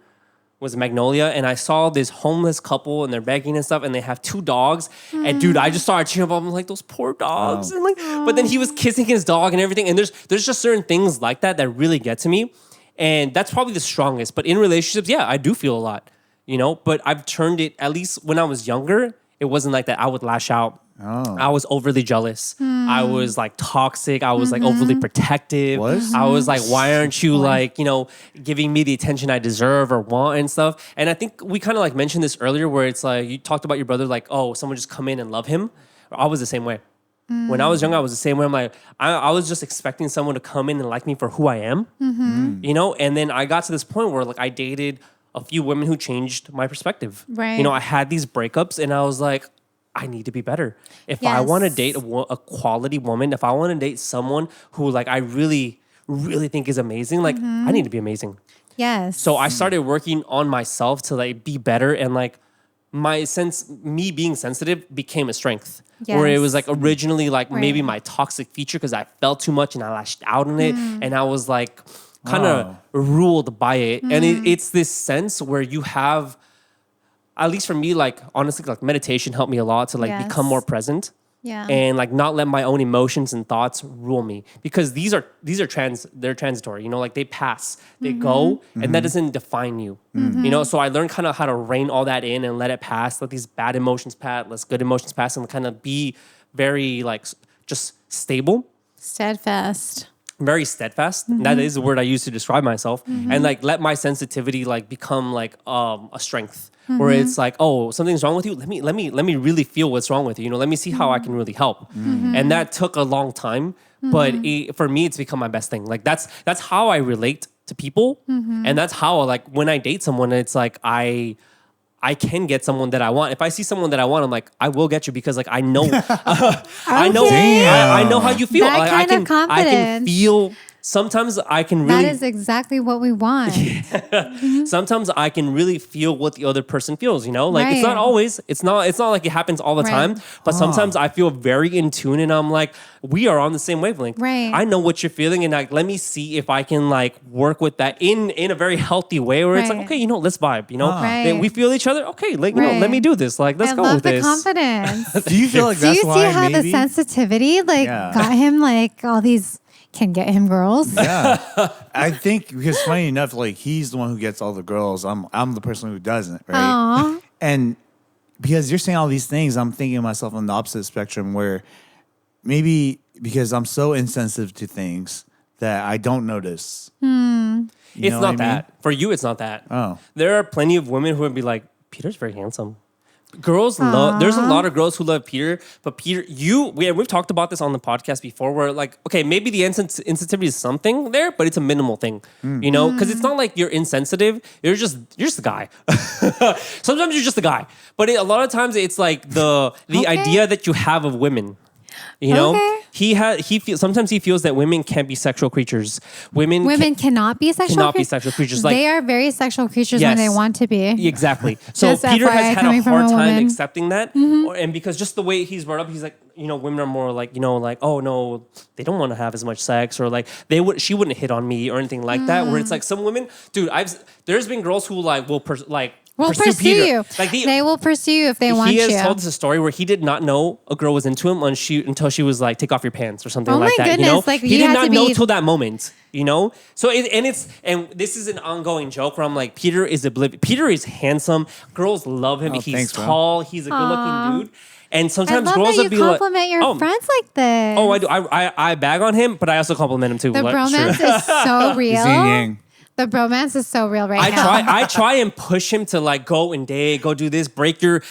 Speaker 2: was Magnolia, and I saw this homeless couple, and they're begging and stuff, and they have 2 dogs. And dude, I just started cheering up. I'm like, those poor dogs. And like, but then he was kissing his dog and everything. And there's just certain things like that that really get to me, and that's probably the strongest. But in relationships, yeah, I do feel a lot, you know. But I've turned it. At least when I was younger, it wasn't like that. I would lash out. I was overly jealous. I was like toxic. I was like overly protective. I was like, why aren't you like, you know, giving me the attention I deserve or want and stuff? And I think we kind of like mentioned this earlier where it's like, you talked about your brother, like, oh, someone just come in and love him. I was the same way. When I was young, I was the same way. I'm like, I was just expecting someone to come in and like me for who I am, you know? And then I got to this point where like I dated a few women who changed my perspective.
Speaker 1: Right.
Speaker 2: You know, I had these breakups and I was like, I need to be better. If I want to date a quality woman, if I want to date someone who like I really, really think is amazing, like I need to be amazing.
Speaker 1: Yes.
Speaker 2: So I started working on myself to like be better, and like me being sensitive became a strength. Where it was like originally like maybe my toxic feature because I felt too much and I lashed out on it, and I was like kind of ruled by it. And it's this sense where you have, at least for me, like honestly, like meditation helped me a lot to like become more present. And like not let my own emotions and thoughts rule me, because they're transitory, you know, like they pass, they go, and that doesn't define you, you know? So I learned kind of how to rein all that in and let it pass, let these bad emotions pass, let good emotions pass, and kind of be very like just stable.
Speaker 1: Steadfast.
Speaker 2: Very steadfast. That is the word I use to describe myself. And like let my sensitivity like become like a strength. Where it's like, oh, something's wrong with you. Let me really feel what's wrong with you. You know, let me see how I can really help. And that took a long time, but for me, it's become my best thing. Like that's how I relate to people, and that's how like when I date someone, it's like I can get someone that I want. If I see someone that I want, I'm like, I will get you, because like I know, I know how you feel.
Speaker 1: That
Speaker 2: Like,
Speaker 1: kind of confidence.
Speaker 2: I can feel. Sometimes I can really.
Speaker 1: That is exactly what we want.
Speaker 2: Sometimes I can really feel what the other person feels. You know, like it's not always. It's not like it happens all the time. But sometimes I feel very in tune, and I'm like, we are on the same wavelength.
Speaker 1: Right.
Speaker 2: I know what you're feeling, and like, let me see if I can like work with that in a very healthy way, where it's like, okay, you know, let's vibe. You know, then we feel each other. Okay, like you know, let me do this. Like, let's go with this.
Speaker 1: I love the confidence.
Speaker 3: Do you feel like
Speaker 1: Do
Speaker 3: that's
Speaker 1: you
Speaker 3: why
Speaker 1: see how
Speaker 3: maybe?
Speaker 1: the sensitivity like got him like all these can get him girls?
Speaker 3: Yeah, I think because funny enough, like he's the one who gets all the girls. I'm the person who doesn't, right?
Speaker 1: Aww.
Speaker 3: And because you're saying all these things, I'm thinking of myself on the opposite spectrum, where maybe because I'm so insensitive to things that I don't notice. You
Speaker 2: It's
Speaker 3: know
Speaker 2: not
Speaker 3: what I mean?
Speaker 2: that. For you, it's not that.
Speaker 3: Oh.
Speaker 2: There are plenty of women who would be like, Peter's very handsome. Girls love, there's a lot of girls who love Peter, but Peter, we've talked about this on the podcast before, where like, okay, maybe the insensitivity is something there, but it's a minimal thing, you know? Because it's not like you're insensitive, you're just a guy. Sometimes you're just a guy. But a lot of times it's like the idea that you have of women. You know, sometimes he feels that women can't be sexual creatures. Women
Speaker 1: cannot be sexual
Speaker 2: creatures. Like,
Speaker 1: they are very sexual creatures when they want to be.
Speaker 2: Exactly. So
Speaker 1: Just
Speaker 2: Peter
Speaker 1: FYI,
Speaker 2: has had
Speaker 1: coming
Speaker 2: a
Speaker 1: from a
Speaker 2: hard time
Speaker 1: woman.
Speaker 2: accepting that. And because just the way he's brought up, he's like, women are more like, like, oh no, they don't want to have as much sex, or like she wouldn't hit on me or anything like that. Where it's like some women, dude, there's been girls who like will pursue Peter.
Speaker 1: you.
Speaker 2: Like
Speaker 1: they will pursue you if they want you.
Speaker 2: He has told us a story where he did not know a girl was into him until she was like, take off your pants or something
Speaker 1: Oh
Speaker 2: like
Speaker 1: my
Speaker 2: that.
Speaker 1: goodness, like,
Speaker 2: he
Speaker 1: you
Speaker 2: did
Speaker 1: had
Speaker 2: not
Speaker 1: to
Speaker 2: know
Speaker 1: be-
Speaker 2: till that moment. So and this is an ongoing joke where I'm like, Peter is oblivious. Peter is handsome. Girls love him.
Speaker 3: Oh,
Speaker 2: He's
Speaker 3: thanks, bro.
Speaker 2: tall. He's a good-looking dude. And
Speaker 1: I
Speaker 2: sometimes
Speaker 1: love
Speaker 2: girls
Speaker 1: that
Speaker 2: would
Speaker 1: you
Speaker 2: be like,
Speaker 1: compliment your friends like this.
Speaker 2: oh, I do. I bag on him, but I also compliment him too.
Speaker 1: The
Speaker 2: Like,
Speaker 1: bromance
Speaker 2: sure.
Speaker 1: is so real.
Speaker 3: Yin yang.
Speaker 1: The bromance is so real right now.
Speaker 2: I try and push him to like go and date, go do this, break your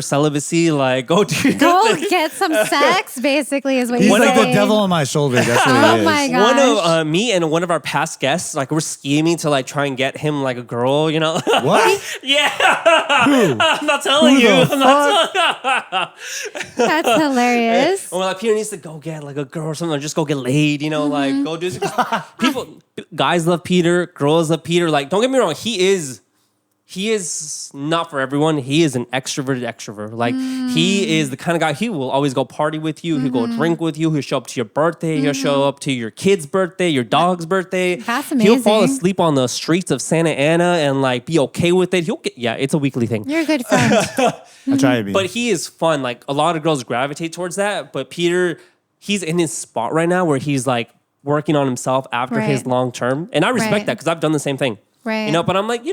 Speaker 2: celibacy, like go do
Speaker 1: Go get some sex, basically, is what
Speaker 3: He's
Speaker 1: you
Speaker 3: like
Speaker 1: say.
Speaker 3: the devil on my shoulder. That's what he
Speaker 1: Oh
Speaker 3: is.
Speaker 1: my god.
Speaker 2: One of me and one of our past guests, like we're scheming to like try and get him like a girl,
Speaker 3: What?
Speaker 2: Yeah. I'm not telling
Speaker 3: Who
Speaker 2: you.
Speaker 3: the
Speaker 2: I'm not
Speaker 1: That's hilarious.
Speaker 2: Or like Peter needs to go get like a girl or something, or just go get laid, like go do this. Guys love Peter, girls love Peter. Like, don't get me wrong, he is not for everyone. He is an extrovert. Like, he is the kind of guy, he will always go party with you. He'll go drink with you. He'll show up to your birthday. He'll show up to your kid's birthday, your dog's birthday.
Speaker 1: That's
Speaker 2: He'll fall
Speaker 1: amazing.
Speaker 2: asleep on the streets of Santa Ana and like be okay with it. It's a weekly thing.
Speaker 1: You're a good friend.
Speaker 3: I try to be.
Speaker 2: But he is fun. Like, a lot of girls gravitate towards that. But Peter, he's in his spot right now where he's like working on himself after his
Speaker 1: Right.
Speaker 2: long term. And I respect
Speaker 1: Right.
Speaker 2: that because I've done the same thing.
Speaker 1: Right.
Speaker 2: But I'm like,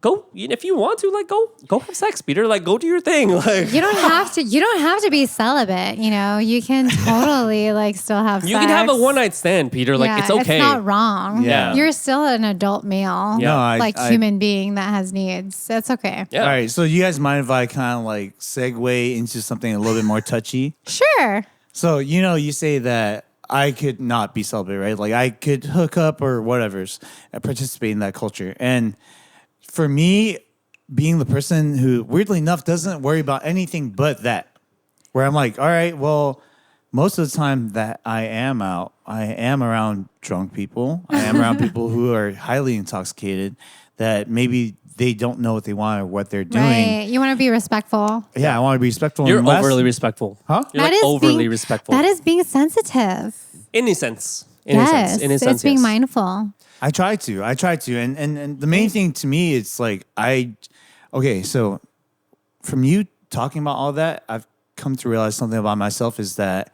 Speaker 2: go, if you want to, like, go have sex, Peter. Like, go do your thing. Like,
Speaker 1: You don't have to be celibate. You can totally like still have sex.
Speaker 2: you can have a one night stand, Peter. Like,
Speaker 1: Yeah,
Speaker 2: it's okay.
Speaker 1: It's not wrong.
Speaker 3: Yeah.
Speaker 1: You're still an adult male.
Speaker 2: Yeah.
Speaker 3: No, I
Speaker 1: human being that has needs. That's okay.
Speaker 2: Yeah.
Speaker 3: All right, so you guys mind if I kind of like segue into something a little bit more touchy?
Speaker 1: Sure.
Speaker 3: So, you say that I could not be celibate, right? Like I could hook up or whatever's participate in that culture. And for me, being the person who weirdly enough doesn't worry about anything but that, where I'm like, all right, well, most of the time that I am out, I am around drunk people. I am around people who are highly intoxicated that maybe they don't know what they want or what they're doing.
Speaker 1: Right. You want to be respectful.
Speaker 3: Yeah, I want to be respectful.
Speaker 2: You're
Speaker 3: unless-
Speaker 2: overly respectful.
Speaker 3: Huh?
Speaker 2: You're like overly respectful.
Speaker 1: That is being sensitive.
Speaker 2: In a sense.
Speaker 1: Yes. It's being
Speaker 2: yes.
Speaker 1: mindful.
Speaker 3: I try to. And the main thing to me, it's like, so from you talking about all that, I've come to realize something about myself is that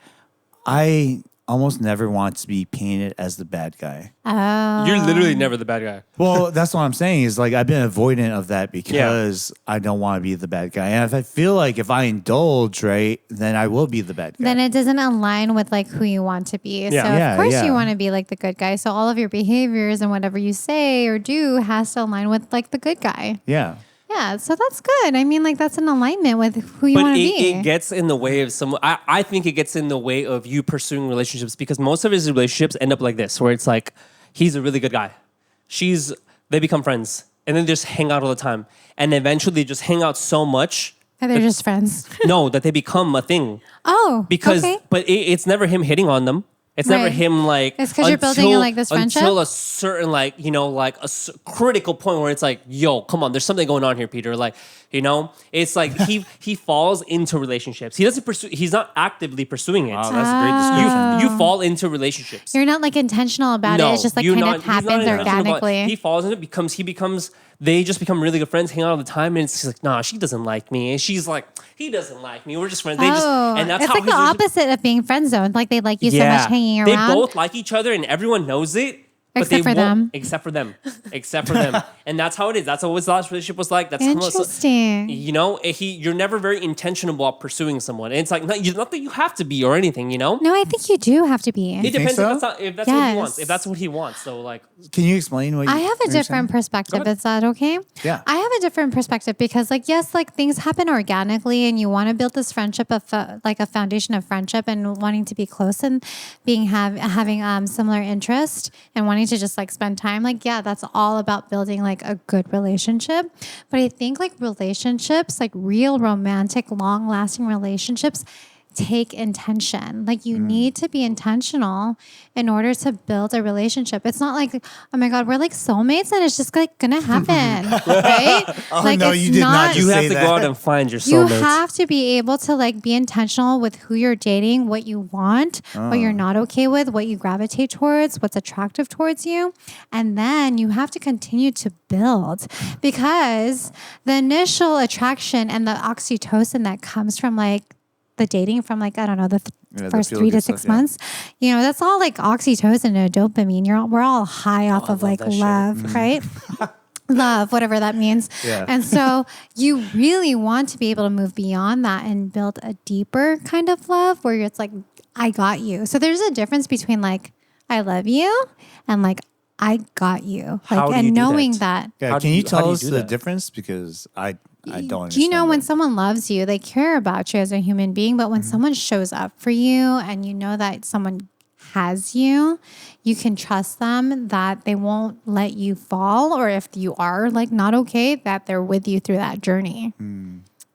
Speaker 3: I almost never want to be painted as the bad guy.
Speaker 1: Oh.
Speaker 2: You're literally never the bad guy.
Speaker 3: Well, that's what I'm saying is like, I've been avoidant of that because I don't want to be the bad guy. And if I feel like if I indulge, right, then I will be the bad guy.
Speaker 1: Then it doesn't align with like who you want to be.
Speaker 2: Yeah.
Speaker 1: So
Speaker 3: Yeah,
Speaker 1: of course
Speaker 3: yeah.
Speaker 1: you want to be like the good guy. So all of your behaviors and whatever you say or do has to align with like the good guy.
Speaker 3: Yeah.
Speaker 1: Yeah. So that's good. I mean, like that's in alignment with who you
Speaker 2: But
Speaker 1: want to be.
Speaker 2: it gets in the way of some. I think it gets in the way of you pursuing relationships because most of his relationships end up like this, where it's like he's a really good guy, they become friends, and then they just hang out all the time, and eventually they just hang out so much.
Speaker 1: And they're just friends.
Speaker 2: No, that they become a thing
Speaker 1: Oh.
Speaker 2: because,
Speaker 1: okay.
Speaker 2: but it's never him hitting on them. It's never
Speaker 1: Right.
Speaker 2: him like.
Speaker 1: It's 'cause you're building like this friendship?
Speaker 2: until a certain critical point where it's like, yo, come on, there's something going on here, Peter. Like, it's like he falls into relationships. He doesn't pursue. He's not actively pursuing it.
Speaker 3: Wow, that's a great description.
Speaker 2: You fall into relationships.
Speaker 1: You're not like intentional about it. It's just like
Speaker 2: you're
Speaker 1: kind
Speaker 2: not-
Speaker 1: of
Speaker 2: he's not
Speaker 1: happens
Speaker 2: intentional about it.
Speaker 1: organically.
Speaker 2: He falls into it. They just become really good friends, hang out all the time, and it's just like, nah, she doesn't like me, and she's like, he doesn't like me. We're just friends. And that's
Speaker 1: it's
Speaker 2: how
Speaker 1: like the
Speaker 2: his relationship-
Speaker 1: opposite of being friend zoned. Like they like you so much hanging around.
Speaker 2: They both like each other, and everyone knows it. But
Speaker 1: Except
Speaker 2: they
Speaker 1: for them.
Speaker 2: won't- Except for them. Except for them. And that's how it is. That's what his last relationship was like. That's how
Speaker 1: Interesting.
Speaker 2: you're never very intentional about pursuing someone. And it's like, not that you have to be or anything,
Speaker 1: No, I think you do have to be.
Speaker 2: It
Speaker 3: think
Speaker 2: depends
Speaker 3: so?
Speaker 2: if that's what he
Speaker 1: Yes.
Speaker 2: wants. If that's what he wants. So like,
Speaker 3: Can you explain what
Speaker 1: I have a different perspective. Is that okay?
Speaker 3: Yeah.
Speaker 1: I have a different perspective because, yes, things happen organically, and you want to build this friendship of a foundation of friendship and wanting to be close and having similar interest and wanting to just spend time. That's all about building a good relationship. But I think relationships, real romantic, long lasting relationships, take intention. Like you need to be intentional in order to build a relationship. It's not like, oh my God, we're like soulmates and it's just like gonna happen, right?
Speaker 3: Oh,
Speaker 1: like
Speaker 3: no,
Speaker 1: it's
Speaker 3: you did not
Speaker 2: You
Speaker 3: just
Speaker 2: have
Speaker 3: say
Speaker 2: to
Speaker 3: that.
Speaker 2: go out and find your
Speaker 1: you
Speaker 2: soulmate.
Speaker 1: have to be able to like be intentional with who you're dating, what you want, what you're not okay with, what you gravitate towards, what's attractive towards you. And then you have to continue to build because the initial attraction and the oxytocin that comes from like the dating from like, I don't know, the
Speaker 3: the
Speaker 1: first
Speaker 3: feel
Speaker 1: 3 to
Speaker 3: good
Speaker 1: 6
Speaker 3: stuff, yeah.
Speaker 1: months, you know, that's all like oxytocin and dopamine. We're all high off of
Speaker 2: love
Speaker 1: like
Speaker 2: that shit.
Speaker 1: love, right? Love, whatever that means.
Speaker 3: Yeah.
Speaker 1: And so you really want to be able to move beyond that and build a deeper kind of love where it's like, I got you. So there's a difference between like, I love you and like, I got you.
Speaker 2: How
Speaker 1: Like,
Speaker 2: do you
Speaker 1: and
Speaker 2: do
Speaker 1: knowing
Speaker 2: that?
Speaker 1: that.
Speaker 3: Yeah,
Speaker 2: How
Speaker 3: can
Speaker 2: do
Speaker 3: you
Speaker 2: you- how do
Speaker 3: tell
Speaker 2: you
Speaker 3: us
Speaker 2: do
Speaker 3: the
Speaker 2: that?
Speaker 3: difference? Because I don't understand.
Speaker 1: Do you know when
Speaker 3: that.
Speaker 1: someone loves you, they care about you as a human being, but when someone shows up for you and you know that someone has you, you can trust them that they won't let you fall, or if you are like not okay, that they're with you through that journey.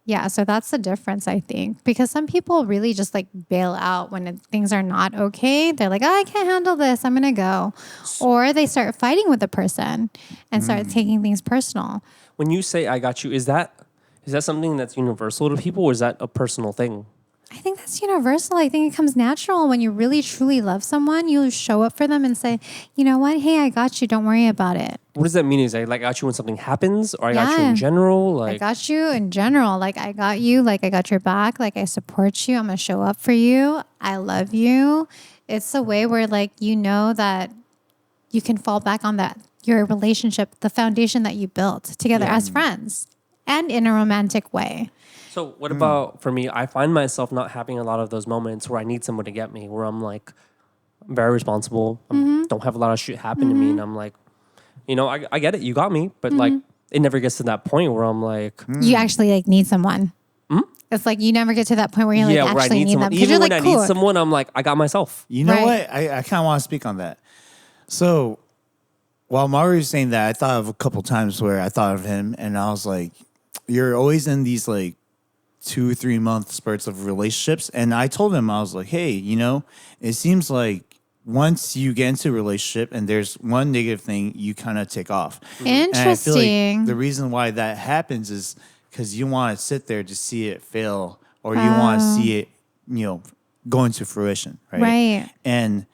Speaker 1: Yeah, so that's the difference, I think, because some people really just like bail out when things are not okay. They're like, oh, I can't handle this, I'm gonna go, or they start fighting with the person and start taking things personal.
Speaker 2: When you say I got you, is that something that's universal to people, or is that a personal thing?
Speaker 1: I think that's universal. I think it comes natural when you really truly love someone. You show up for them and say, you know what? Hey, I got you. Don't worry about it.
Speaker 2: What does that mean? Is I like got you when something happens, or I got you
Speaker 1: Yeah.
Speaker 2: in general?
Speaker 1: I
Speaker 2: Like
Speaker 1: got you in general. Like I got you. Like I got your back. Like I support you. I'm going to show up for you. I love you. It's a way where like, you know that you can fall back on that, your relationship, the foundation that you built together as friends and in a romantic way.
Speaker 2: So what about for me? I find myself not having a lot of those moments where I need someone to get me, where I'm like very responsible, don't have a lot of shit happen to me, and I'm like, you know, I get it, you got me, but like it never gets to that point where I'm like,
Speaker 1: You actually like need someone. It's like you never get to that point where you like
Speaker 2: yeah, where I
Speaker 1: actually
Speaker 2: need
Speaker 1: need
Speaker 2: someone.
Speaker 1: them. Because
Speaker 2: Even
Speaker 1: you're
Speaker 2: when
Speaker 1: like,
Speaker 2: I
Speaker 1: cool.
Speaker 2: need someone, I'm like, I got myself.
Speaker 3: You know
Speaker 1: Right.
Speaker 3: what? I kind of want to speak on that. So while Mario was saying that, I thought of a couple times where I thought of him, and I was like, you're always in these like 2-3 month spurts of relationships. And I told him, I was like, hey, you know, it seems like once you get into a relationship and there's one negative thing, you kind of take off. And I feel
Speaker 1: Interesting.
Speaker 3: like the reason why that happens is because you want to sit there to see it fail, or you want to see it, you know, go into fruition, right?
Speaker 1: Right.
Speaker 3: And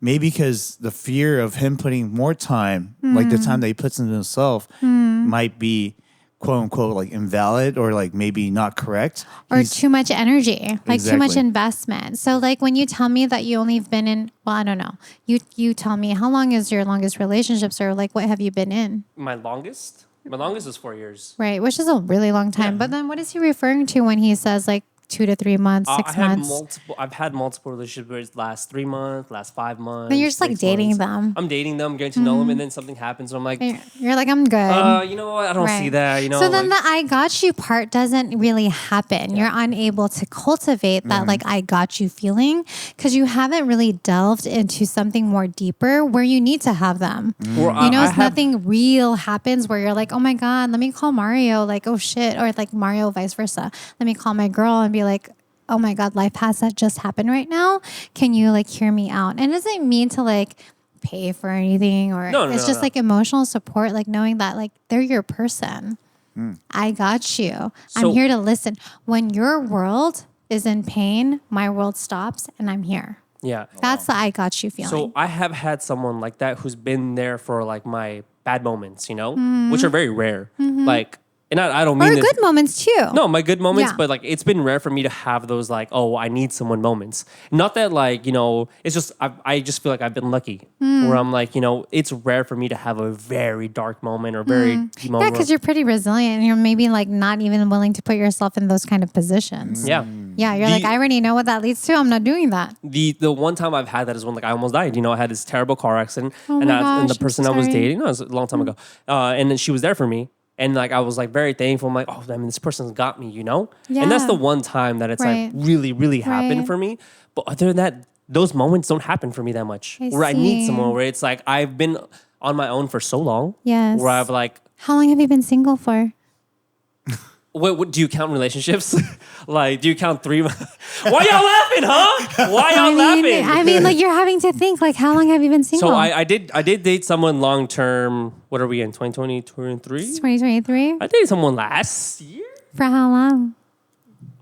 Speaker 3: maybe because the fear of him putting more time, like the time that he puts into himself, might be quote unquote like invalid or like maybe not correct.
Speaker 1: Or
Speaker 3: He's-
Speaker 1: too much energy, like too much
Speaker 3: Exactly.
Speaker 1: investment. So like when you tell me that you only have been in, well, I don't know. You tell me how long is your longest relationships, or like what have you been in?
Speaker 2: My longest is 4 years.
Speaker 1: Right, which is a really long time. But then what is he referring to when he says like 2 to 3 months, 6 months?
Speaker 2: I've had multiple relationships where it's last 3 months, last 5 months.
Speaker 1: Then you're just like
Speaker 2: 6
Speaker 1: dating
Speaker 2: months.
Speaker 1: them.
Speaker 2: I'm dating them, getting to know them, and then something happens, and I'm like,
Speaker 1: You're like, I'm good.
Speaker 2: you know what? I don't see
Speaker 1: Right.
Speaker 2: that. You know,
Speaker 1: so then
Speaker 2: like,
Speaker 1: the I got you part doesn't really happen. You're unable to cultivate that like I got you feeling because you haven't really delved into something more deeper where you need to have them.
Speaker 2: or
Speaker 1: You know,
Speaker 2: I
Speaker 1: if
Speaker 2: have-
Speaker 1: nothing real happens where you're like, oh my God, let me call Mario, like, oh shit, or like Mario vice versa. Let me call my girl and be like, oh my God, life has that just happened right now. Can you like hear me out? And it doesn't mean to like pay for anything, or
Speaker 2: No,
Speaker 1: it's just like emotional support, like knowing that like they're your person. I got you. I'm
Speaker 2: So-
Speaker 1: here to listen. When your world is in pain, my world stops and I'm here.
Speaker 2: yeah.
Speaker 1: That's the I got you feeling.
Speaker 2: So I have had someone like that who's been there for like my bad moments, you know, which are very rare. Like, and I don't mean
Speaker 1: or
Speaker 2: this-
Speaker 1: good moments too.
Speaker 2: No, my good moments,
Speaker 1: Yeah.
Speaker 2: but like it's been rare for me to have those like, oh, I need someone moments. Not that like, you know, it's just I just feel like I've been lucky where I'm like, you know, it's rare for me to have a very dark moment or very deep
Speaker 1: Yeah,
Speaker 2: moment.
Speaker 1: because you're pretty resilient and you're maybe like not even willing to put yourself in those kind of positions.
Speaker 2: yeah.
Speaker 1: Yeah, you're
Speaker 2: The-
Speaker 1: like, I already know what that leads to. I'm not doing that.
Speaker 2: The one time I've had that is when like I almost died. You know, I had this terrible car accident,
Speaker 1: Oh
Speaker 2: and
Speaker 1: my
Speaker 2: and the
Speaker 1: gosh, I'm
Speaker 2: person I was
Speaker 1: sorry.
Speaker 2: dating, no, it was a long time ago, and then she was there for me, and like I was like very thankful. I'm like, oh, I mean, this person's got me, you know. And that's
Speaker 1: Yeah.
Speaker 2: the one time that it's
Speaker 1: Right.
Speaker 2: like really, really happened
Speaker 1: Right.
Speaker 2: for me. But other than that, those moments don't happen for me that much.
Speaker 1: I
Speaker 2: where I need
Speaker 1: see.
Speaker 2: someone where it's like I've been on my own for so long.
Speaker 1: Yes.
Speaker 2: Where I've like
Speaker 1: How long have you been single for?
Speaker 2: What do you count relationships? Like, do you count 3 months? Why y'all laughing, huh? Why y'all laughing?
Speaker 1: I mean, like you're having to think, like, how long have you been single?
Speaker 2: So I did date someone long term. What are we in, 2020, 2023?
Speaker 1: 2023.
Speaker 2: I dated someone last year.
Speaker 1: For how long?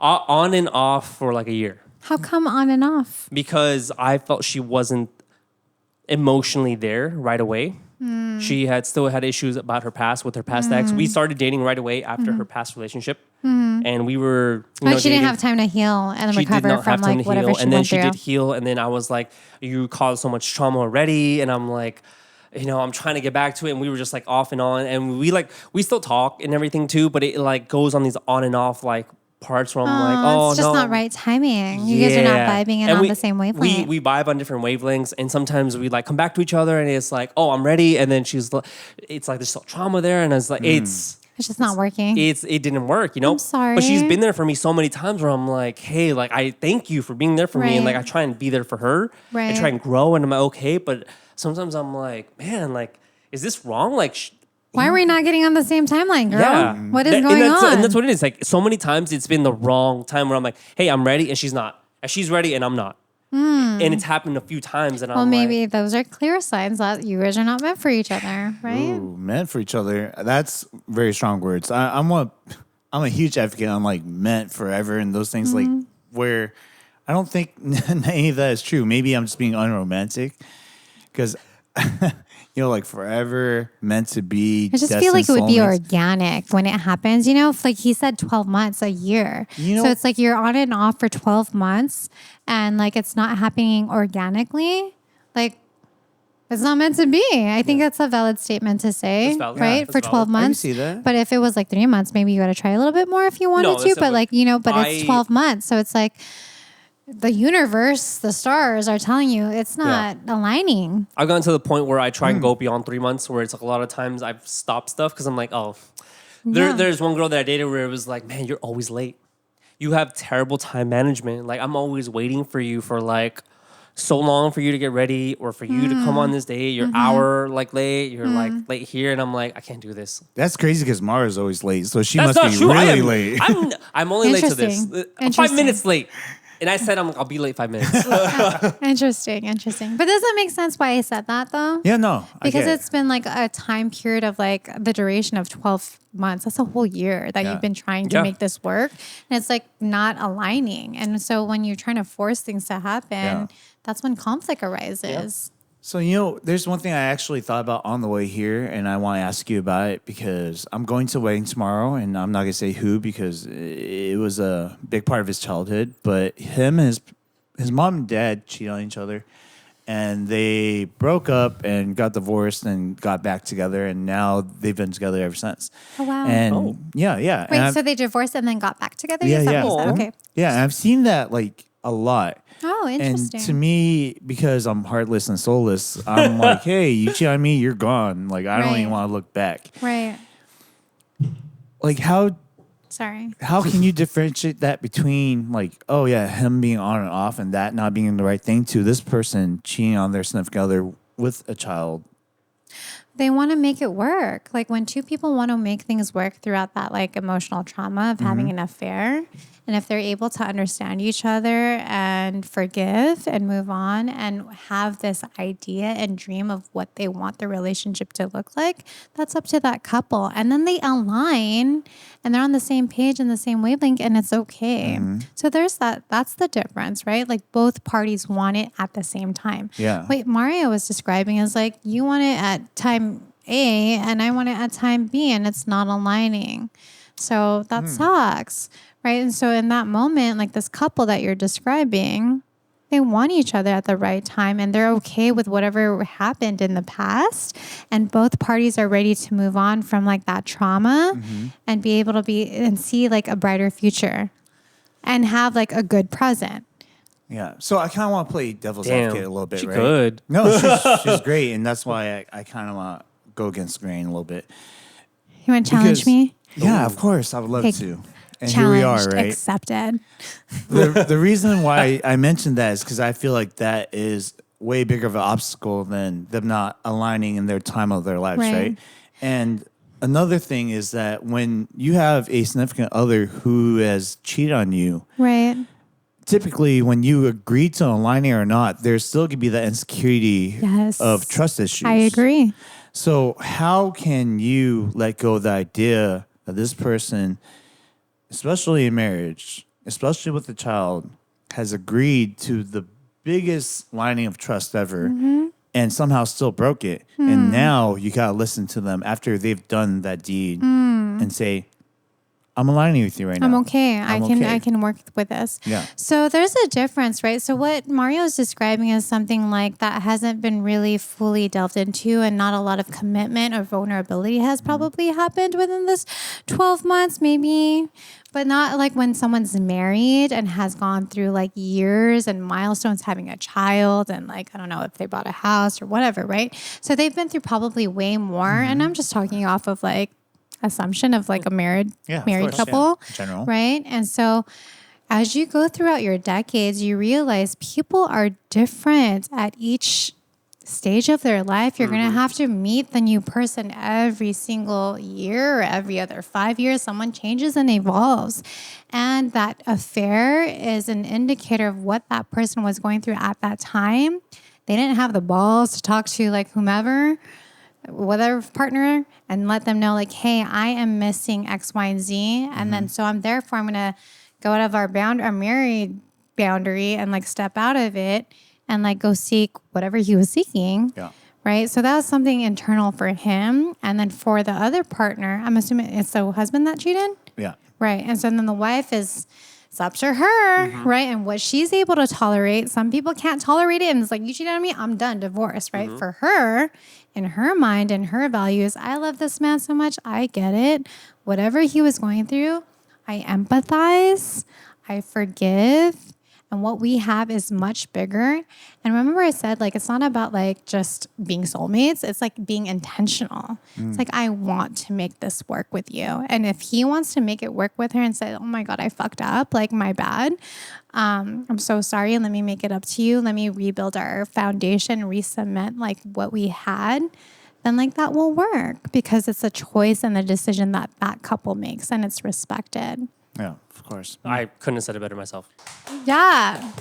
Speaker 2: On and off for like a year.
Speaker 1: How come on and off?
Speaker 2: Because I felt she wasn't emotionally there right away. She still had issues about her past with her past ex. We started dating right away after her past relationship, and we were.
Speaker 1: Like she
Speaker 2: dating.
Speaker 1: didn't have time to heal and
Speaker 2: She did
Speaker 1: recover
Speaker 2: not
Speaker 1: from
Speaker 2: have time
Speaker 1: like
Speaker 2: to
Speaker 1: whatever
Speaker 2: heal,
Speaker 1: she
Speaker 2: and then
Speaker 1: went
Speaker 2: she
Speaker 1: through.
Speaker 2: did heal, and then I was like, "You caused so much trauma already," and I'm like, I'm trying to get back to it, and we were just like off and on, and we still talk and everything too, but it like goes on these on and off like parts where I'm like, oh,
Speaker 1: it's just
Speaker 2: no.
Speaker 1: not right timing. You guys are not vibing and on the same wavelength.
Speaker 2: We vibe on different wavelengths, and sometimes we like come back to each other, and it's like, oh, I'm ready, and then it's like there's still trauma there, and it's like
Speaker 1: It's just not working.
Speaker 2: it didn't work,
Speaker 1: I'm sorry.
Speaker 2: But she's been there for me so many times where I'm like, hey, like I thank you for being there for me, and like I try and be there for her,
Speaker 1: Right.
Speaker 2: I try and grow, and I'm like, okay, but sometimes I'm like, man, like, is this wrong? Like.
Speaker 1: Why are we not getting on the same timeline, girl?
Speaker 2: Yeah.
Speaker 1: What is going on?
Speaker 2: And that's what it is. Like so many times it's been the wrong time where I'm like, hey, I'm ready, and she's not. And she's ready, and I'm not. And it's happened a few times, and
Speaker 1: Well,
Speaker 2: I'm
Speaker 1: maybe
Speaker 2: like,
Speaker 1: those are clear signs that you guys are not meant for each other, right?
Speaker 3: Ooh, meant for each other. That's very strong words. I'm a huge advocate on like meant forever and those things like where I don't think any of that is true. Maybe I'm just being unromantic because like forever meant to be.
Speaker 1: I just feel like it would be
Speaker 3: soulmates.
Speaker 1: organic when it happens. Like he said, 12 months, a year.
Speaker 3: You know-
Speaker 1: So it's like you're on and off for 12 months and like it's not happening organically. Like it's not meant to be. I think that's a valid statement to say,
Speaker 2: That's valid.
Speaker 1: right?
Speaker 2: Yeah,
Speaker 1: For
Speaker 2: that's
Speaker 1: 12
Speaker 2: valid.
Speaker 1: months.
Speaker 3: see that.
Speaker 1: But if it was like 3 months, maybe you got to try a little bit more if you wanted to.
Speaker 2: that's
Speaker 1: But
Speaker 2: it.
Speaker 1: like, but it's 12 months. So it's like the universe, the stars are telling you it's not aligning.
Speaker 2: I've gotten to the point where I try and go beyond 3 months, where it's like a lot of times I've stopped stuff because I'm like, oh, there's one girl that I dated where it was like, man, you're always late. You have terrible time management. Like I'm always waiting for you for like so long for you to get ready or for you to come on this date. You're hour like late. You're like late here, and I'm like, I can't do this.
Speaker 3: That's crazy because Mara's always late, so she
Speaker 2: That's
Speaker 3: must
Speaker 2: not
Speaker 3: be
Speaker 2: true.
Speaker 3: really late.
Speaker 2: I'm only late to this.
Speaker 1: Interesting.
Speaker 2: I'm 5 minutes late, and I said I'll be late 5 minutes.
Speaker 1: Interesting. But does that make sense why I said that though?
Speaker 3: Yeah, no, I
Speaker 1: Because
Speaker 3: get it.
Speaker 1: it's been like a time period of like the duration of 12 months. That's a whole year that you've been trying to
Speaker 2: Yeah.
Speaker 1: make this work. And it's like not aligning. And so when you're trying to force things to happen, that's when conflict arises.
Speaker 3: So, there's one thing I actually thought about on the way here, and I want to ask you about it because I'm going to a wedding tomorrow, and I'm not going to say who because it was a big part of his childhood. But him and his mom and dad cheated on each other, and they broke up and got divorced and got back together, and now they've been together ever since.
Speaker 1: Oh, wow.
Speaker 3: And yeah.
Speaker 1: Wait,
Speaker 3: and
Speaker 1: so they divorced and then got back together?
Speaker 3: Yeah,
Speaker 1: Is that
Speaker 3: yeah.
Speaker 1: what you said?
Speaker 2: Aw.
Speaker 1: Okay.
Speaker 3: Yeah, and I've seen that like a lot.
Speaker 1: Oh, interesting.
Speaker 3: And to me, because I'm heartless and soulless, I'm like, hey, you cheat on me, you're gone. Like, I don't
Speaker 1: Right.
Speaker 3: even want to look back.
Speaker 1: Right.
Speaker 3: Like, how
Speaker 1: Sorry.
Speaker 3: can you differentiate that between, like, oh, yeah, him being on and off and that not being the right thing to this person cheating on their significant other with a child?
Speaker 1: They want to make it work. Like when two people want to make things work throughout that like emotional trauma of having an affair, and if they're able to understand each other and forgive and move on and have this idea and dream of what they want their relationship to look like, that's up to that couple. And then they align and they're on the same page and the same wavelength, and it's okay. So there's that's the difference, right? Like both parties want it at the same time.
Speaker 3: Yeah.
Speaker 1: Wait, Mario was describing is like you want it at time A and I want it at time B, and it's not aligning. So that sucks, right? And so in that moment, like this couple that you're describing, they want each other at the right time and they're okay with whatever happened in the past. And both parties are ready to move on from like that trauma and be able to be and see like a brighter future and have like a good present.
Speaker 3: Yeah. So I kind of want to play devil's advocate a little bit,
Speaker 2: she
Speaker 3: right?
Speaker 2: good.
Speaker 3: No, she's great. And that's why I kind of want to go against the grain a little bit.
Speaker 1: You want to challenge me?
Speaker 3: Yeah, of course. I would love
Speaker 1: Okay.
Speaker 3: to. And here we are,
Speaker 1: Challenged,
Speaker 3: right?
Speaker 1: accepted.
Speaker 3: The reason why I mentioned that is because I feel like that is way bigger of an obstacle than them not aligning in their time of their lives,
Speaker 1: Right.
Speaker 3: right? And another thing is that when you have a significant other who has cheated on you,
Speaker 1: Right.
Speaker 3: typically when you agree to aligning or not, there still could be that insecurity
Speaker 1: Yes.
Speaker 3: of trust issues.
Speaker 1: I agree.
Speaker 3: So how can you let go of the idea that this person, especially in marriage, especially with a child, has agreed to the biggest lining of trust ever and somehow still broke it? And now you got to listen to them after they've done that deed and say, I'm aligning with you right now.
Speaker 1: I'm okay.
Speaker 3: I'm
Speaker 1: I can work with this.
Speaker 3: Yeah.
Speaker 1: So there's a difference, right? So what Mario is describing is something like that hasn't been really fully delved into, and not a lot of commitment or vulnerability has probably happened within this 12 months, maybe. But not like when someone's married and has gone through like years and milestones, having a child, and like, I don't know if they bought a house or whatever, right? So they've been through probably way more. And I'm just talking off of like assumption of like a married
Speaker 3: course,
Speaker 1: couple,
Speaker 3: in general.
Speaker 1: right? And so as you go throughout your decades, you realize people are different at each stage of their life. You're going to have to meet the new person every single year or every other 5 years. Someone changes and evolves. And that affair is an indicator of what that person was going through at that time. They didn't have the balls to talk to like whomever, whatever partner, and let them know like, hey, I am missing X, Y, and Z. And then so I'm going to go out of our married boundary and like step out of it and like go seek whatever he was seeking.
Speaker 3: Yeah.
Speaker 1: Right. So that was something internal for him. And then for the other partner, I'm assuming it's the husband that cheated.
Speaker 3: Yeah.
Speaker 1: Right. And so then the wife it's up to her, right? And what she's able to tolerate. Some people can't tolerate it. And it's like, you cheated on me, I'm done, divorce, right? For her, in her mind and her values, I love this man so much. I get it. Whatever he was going through, I empathize, I forgive. And what we have is much bigger. And remember I said, like, it's not about like just being soulmates. It's like being intentional. It's like, I want to make this work with you. And if he wants to make it work with her and say, oh my God, I fucked up, like my bad. I'm so sorry. And let me make it up to you. Let me rebuild our foundation, re-cement like what we had. Then like that will work because it's a choice and a decision that that couple makes and it's respected.
Speaker 3: Yeah, of course.
Speaker 2: I couldn't have said it better myself.
Speaker 1: Yeah.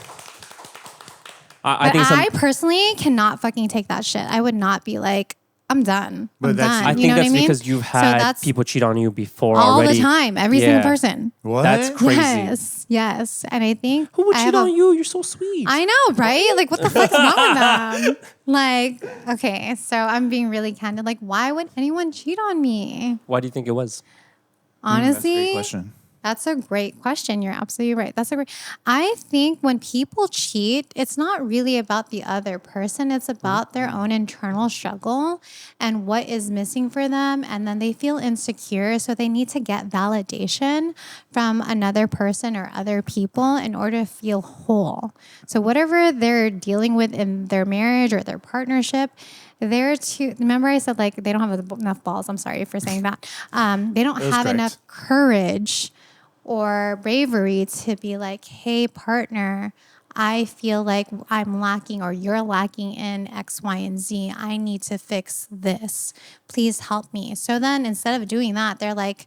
Speaker 2: I
Speaker 1: But
Speaker 2: think
Speaker 1: I personally cannot fucking take that shit. I would not be like, I'm done.
Speaker 3: But
Speaker 1: I'm
Speaker 3: that's-
Speaker 1: done.
Speaker 2: I
Speaker 1: You
Speaker 2: think
Speaker 1: know what
Speaker 2: that's
Speaker 1: I mean?
Speaker 2: because you've had
Speaker 1: that's
Speaker 2: people cheat on you before
Speaker 1: all
Speaker 2: already.
Speaker 1: the time, every single person.
Speaker 3: What?
Speaker 2: That's crazy.
Speaker 1: Yes. And I think
Speaker 2: Who would
Speaker 1: I
Speaker 2: cheat
Speaker 1: have
Speaker 2: on you? You're so sweet.
Speaker 1: I know, right? Like, what the fuck's wrong with them? Like, okay, so I'm being really candid. Like, why would anyone cheat on me?
Speaker 2: Why do you think it was?
Speaker 1: Honestly,
Speaker 3: That's a great question.
Speaker 1: That's a great question. You're absolutely right. I think when people cheat, it's not really about the other person. It's about their own internal struggle and what is missing for them. And then they feel insecure. So they need to get validation from another person or other people in order to feel whole. So whatever they're dealing with in their marriage or their partnership, remember I said like they don't have enough balls. I'm sorry for saying that. They don't have
Speaker 3: correct.
Speaker 1: enough courage or bravery to be like, hey, partner, I feel like I'm lacking or you're lacking in X, Y, and Z. I need to fix this. Please help me. So then instead of doing that, they're like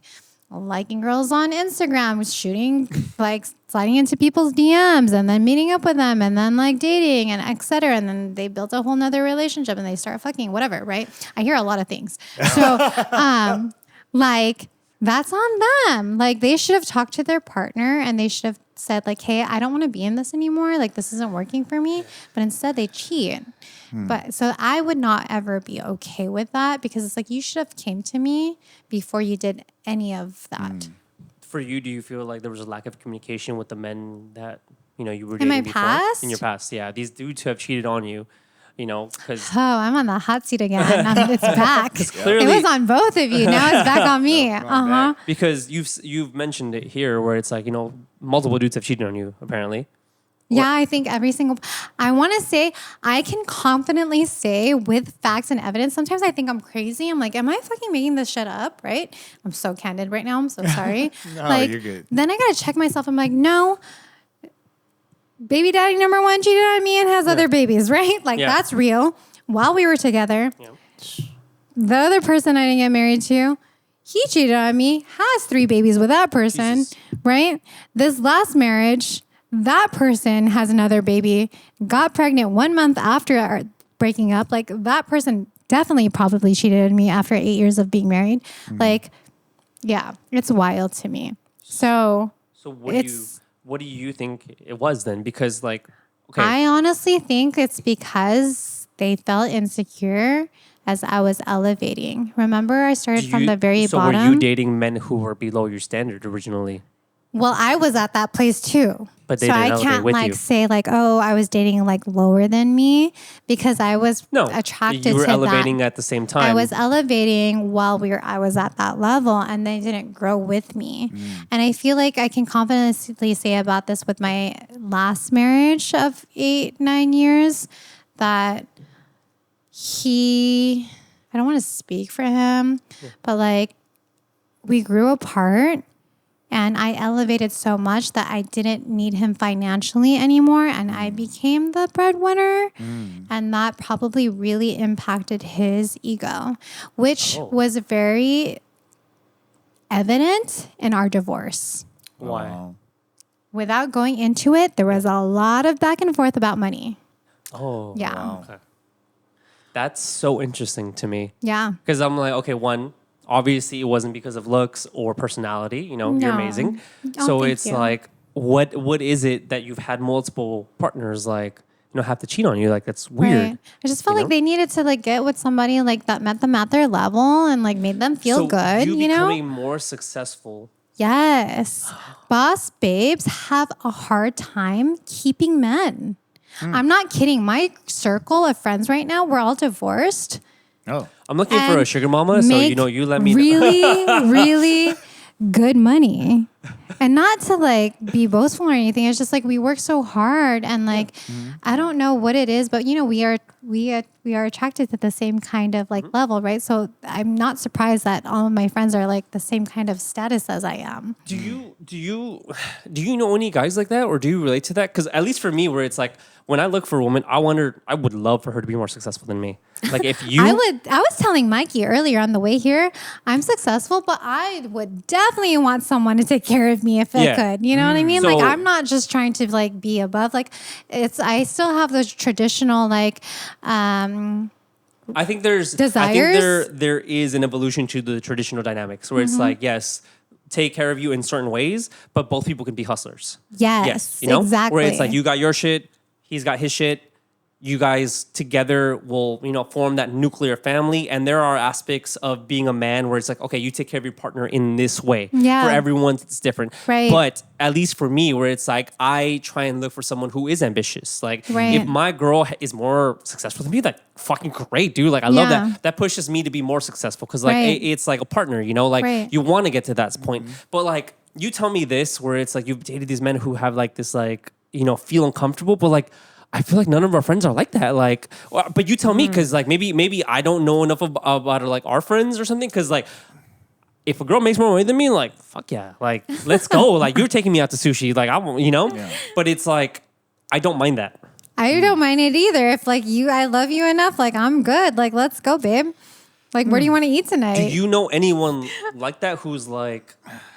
Speaker 1: liking girls on Instagram, shooting, like sliding into people's DMs and then meeting up with them and then like dating and et cetera. And then they built a whole nother relationship and they start fucking whatever, right? I hear a lot of things. So like, that's on them. Like they should have talked to their partner and they should have said like, hey, I don't want to be in this anymore. Like this isn't working for me. But instead they cheat. But so I would not ever be okay with that because it's like you should have came to me before you did any of that.
Speaker 2: For you, do you feel like there was a lack of communication with the men that you were
Speaker 1: In my
Speaker 2: dating before?
Speaker 1: past?
Speaker 2: In your past, yeah. These dudes who have cheated on you, because
Speaker 1: Oh, I'm on the hot seat again. It's back.
Speaker 2: clearly-
Speaker 1: It was on both of you. Now it's back on me. Uh-huh.
Speaker 2: because you've mentioned it here where it's like multiple dudes have cheated on you apparently.
Speaker 1: Yeah, I think I want to say, I can confidently say with facts and evidence, sometimes I think I'm crazy. I'm like, am I fucking making this shit up, right? I'm so candid right now. I'm so sorry.
Speaker 3: No, you're good.
Speaker 1: Then I got to check myself. I'm like, no, baby daddy number one cheated on me and has other babies, right? Like
Speaker 2: Yeah.
Speaker 1: that's real. While we were together,
Speaker 2: Yeah.
Speaker 1: the other person I didn't get married to, he cheated on me, has 3 babies with that person,
Speaker 2: Jesus.
Speaker 1: right? This last marriage, that person has another baby, got pregnant 1 month after our breaking up. Like that person definitely probably cheated on me after 8 years of being married. Like, yeah, it's wild to me. So
Speaker 2: What do you think it was then? Because like, okay,
Speaker 1: I honestly think it's because they felt insecure as I was elevating. Remember, I started from the very bottom.
Speaker 2: were you dating men who were below your standard originally?
Speaker 1: Well, I was at that place too.
Speaker 2: But they
Speaker 1: so
Speaker 2: didn't
Speaker 1: I
Speaker 2: elevate
Speaker 1: can't
Speaker 2: with
Speaker 1: like
Speaker 2: you.
Speaker 1: say like, oh, I was dating like lower than me because I was
Speaker 2: No,
Speaker 1: attracted
Speaker 2: you were
Speaker 1: to
Speaker 2: elevating
Speaker 1: that.
Speaker 2: at the same time.
Speaker 1: I was elevating while I was at that level and they didn't grow with me. And I feel like I can confidently say about this with my last marriage of 8-9 years that I don't want to speak for him, but like we grew apart and I elevated so much that I didn't need him financially anymore and I became the breadwinner. And that probably really impacted his ego, which was very evident in our divorce.
Speaker 2: Why?
Speaker 3: Wow.
Speaker 1: Without going into it, there was a lot of back and forth about money.
Speaker 2: Oh,
Speaker 1: Yeah.
Speaker 3: Wow.
Speaker 2: Okay. That's so interesting to me.
Speaker 1: Yeah.
Speaker 2: Because I'm like, okay, one, obviously it wasn't because of looks or personality. You know, you're
Speaker 1: No.
Speaker 2: amazing.
Speaker 1: Oh,
Speaker 2: So
Speaker 1: thank
Speaker 2: it's
Speaker 1: you.
Speaker 2: like, what is it that you've had multiple partners like, have to cheat on you? Like that's weird.
Speaker 1: Right. I just felt
Speaker 2: you
Speaker 1: like
Speaker 2: know?
Speaker 1: they needed to like get with somebody like that met them at their level and like made them feel
Speaker 2: So
Speaker 1: good,
Speaker 2: you
Speaker 1: you know?
Speaker 2: becoming more successful.
Speaker 1: Yes. Boss babes have a hard time keeping men. I'm not kidding. My circle of friends right now, we're all divorced.
Speaker 3: Oh.
Speaker 2: I'm looking for a
Speaker 1: and
Speaker 2: sugar mama, so
Speaker 1: make
Speaker 2: you let me know.
Speaker 1: really, really good money. And not to like be boastful or anything. It's just like we work so hard and like I don't know what it is, but we are attracted to the same kind of like level, right? So I'm not surprised that all of my friends are like the same kind of status as I am.
Speaker 2: Do you know any guys like that, or do you relate to that? Because at least for me, where it's like when I look for a woman, I would love for her to be more successful than me. Like if you,
Speaker 1: I was telling Mikey earlier on the way here, I'm successful, but I would definitely want someone to take care of me if I
Speaker 2: Yeah.
Speaker 1: could. You know what I mean?
Speaker 2: So-
Speaker 1: Like I'm not just trying to like be above. Like I still have those traditional like
Speaker 2: I think there's
Speaker 1: Desires?
Speaker 2: there is an evolution to the traditional dynamics where it's like, yes, take care of you in certain ways, but both people can be hustlers.
Speaker 1: yes,
Speaker 2: You know?
Speaker 1: exactly.
Speaker 2: Where it's like you got your shit, he's got his shit. You guys together will, form that nuclear family. And there are aspects of being a man where it's like, okay, you take care of your partner in this way.
Speaker 1: Yeah.
Speaker 2: For everyone, it's different.
Speaker 1: Right.
Speaker 2: But at least for me, where it's like, I try and look for someone who is ambitious. Like,
Speaker 1: Right.
Speaker 2: if my girl is more successful than me, like, fucking great, dude. Like, I love
Speaker 1: Yeah.
Speaker 2: that. That pushes me to be more successful because, like,
Speaker 1: Right.
Speaker 2: it's like a partner, Like,
Speaker 1: Right.
Speaker 2: you want to get to that point. But, like, you tell me this where it's like you've dated these men who have, like, this, like, feel uncomfortable, but, like, I feel like none of our friends are like that. Like, but you tell me, because like maybe I don't know enough about like our friends or something. Because like, if a girl makes more money than me, like fuck yeah, like let's go. Like you're taking me out to sushi, like
Speaker 3: Yeah.
Speaker 2: But it's like I don't mind that.
Speaker 1: I don't mind it either. If like I love you enough, like I'm good. Like let's go, babe. Like where do you want to eat tonight?
Speaker 2: Do you know anyone like that who's like,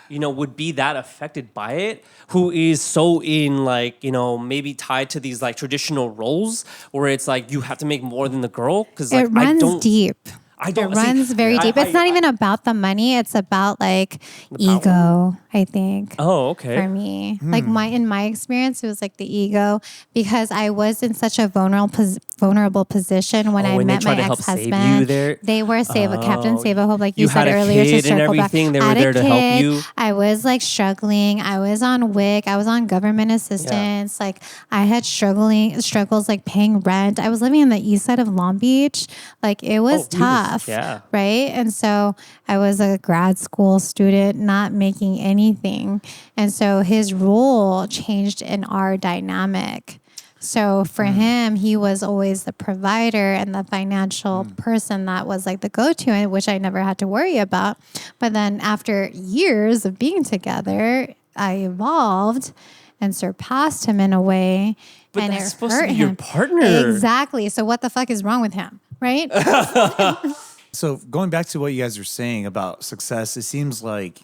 Speaker 2: would be that affected by it? Who is so in like, maybe tied to these like traditional roles where it's like you have to make more than the girl? Because like
Speaker 1: It runs
Speaker 2: I don't.
Speaker 1: deep.
Speaker 2: I don't
Speaker 1: It runs very deep. It's not even about the money. It's about like ego, I think.
Speaker 2: Oh, okay.
Speaker 1: For me, like in my experience, it was like the ego because I was in such a vulnerable position when I
Speaker 2: and they
Speaker 1: met my
Speaker 2: tried to help save
Speaker 1: ex-husband.
Speaker 2: you there?
Speaker 1: They were Captain Save a Hope, like you
Speaker 2: You
Speaker 1: said
Speaker 2: had a
Speaker 1: earlier.
Speaker 2: kid
Speaker 1: To
Speaker 2: and
Speaker 1: circle back,
Speaker 2: everything. They were
Speaker 1: Had a
Speaker 2: there to help
Speaker 1: kid.
Speaker 2: you.
Speaker 1: I was like struggling. I was on WIC. I was on government assistance. Like I had struggles like paying rent. I was living in the east side of Long Beach. Like it was
Speaker 2: beautiful.
Speaker 1: tough.
Speaker 2: Yeah.
Speaker 1: Right. And so I was a grad school student, not making anything. And so his role changed in our dynamic. So for him, he was always the provider and the financial person that was like the go-to, which I never had to worry about. But then after years of being together, I evolved and surpassed him in a way.
Speaker 2: But
Speaker 1: and
Speaker 2: that's
Speaker 1: it
Speaker 2: supposed to
Speaker 1: hurt
Speaker 2: be your
Speaker 1: him.
Speaker 2: partner.
Speaker 1: Exactly. So what the fuck is wrong with him? Right?
Speaker 3: So going back to what you guys were saying about success, it seems like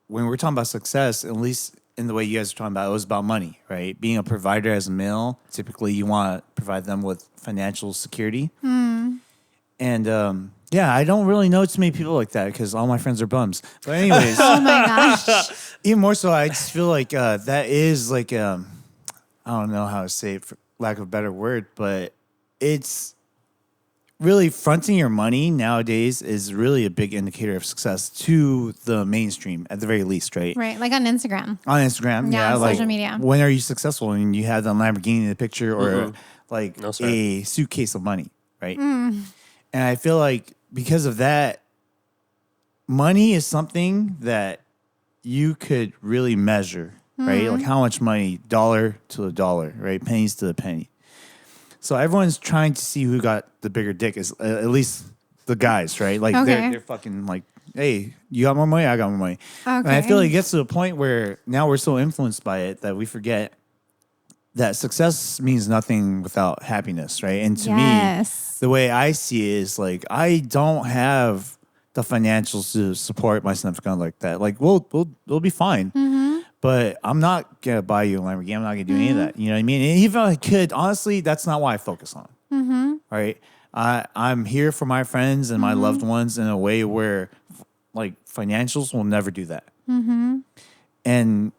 Speaker 3: when we're talking about success, at least in the way you guys are talking about, it was about money, right? Being a provider as a male, typically you want to provide them with financial security. And yeah, I don't really know too many people like that because all my friends are bums. But anyways,
Speaker 1: Oh my gosh.
Speaker 3: even more so, I just feel like that is like I don't know how to say it for lack of a better word, but it's really fronting your money nowadays is really a big indicator of success to the mainstream at the very least, right?
Speaker 1: Right. Like on Instagram.
Speaker 3: On Instagram,
Speaker 1: Yeah, on
Speaker 3: like
Speaker 1: social media.
Speaker 3: when are you successful? And you have the Lamborghini in the picture or like
Speaker 2: No, sir.
Speaker 3: a suitcase of money, right? And I feel like because of that, money is something that you could really measure, right? Like how much money, dollar to the dollar, right? Pennies to the penny. So everyone's trying to see who got the bigger dick, is at least the guys, right? Like
Speaker 1: Okay.
Speaker 3: they're fucking like, hey, you got more money, I got more money. And I
Speaker 1: Okay.
Speaker 3: feel like it gets to a point where now we're so influenced by it that we forget that success means nothing without happiness, right? And to me,
Speaker 1: Yes.
Speaker 3: the way I see it is like I don't have the financials to support my significant other like that. Like we'll be fine. But I'm not gonna buy you a Lamborghini. I'm not gonna do any of that. You know what I mean? And even if I could, honestly, that's not what I focus on. All right. I'm here for my friends and my loved ones in a way where like financials will never do that. And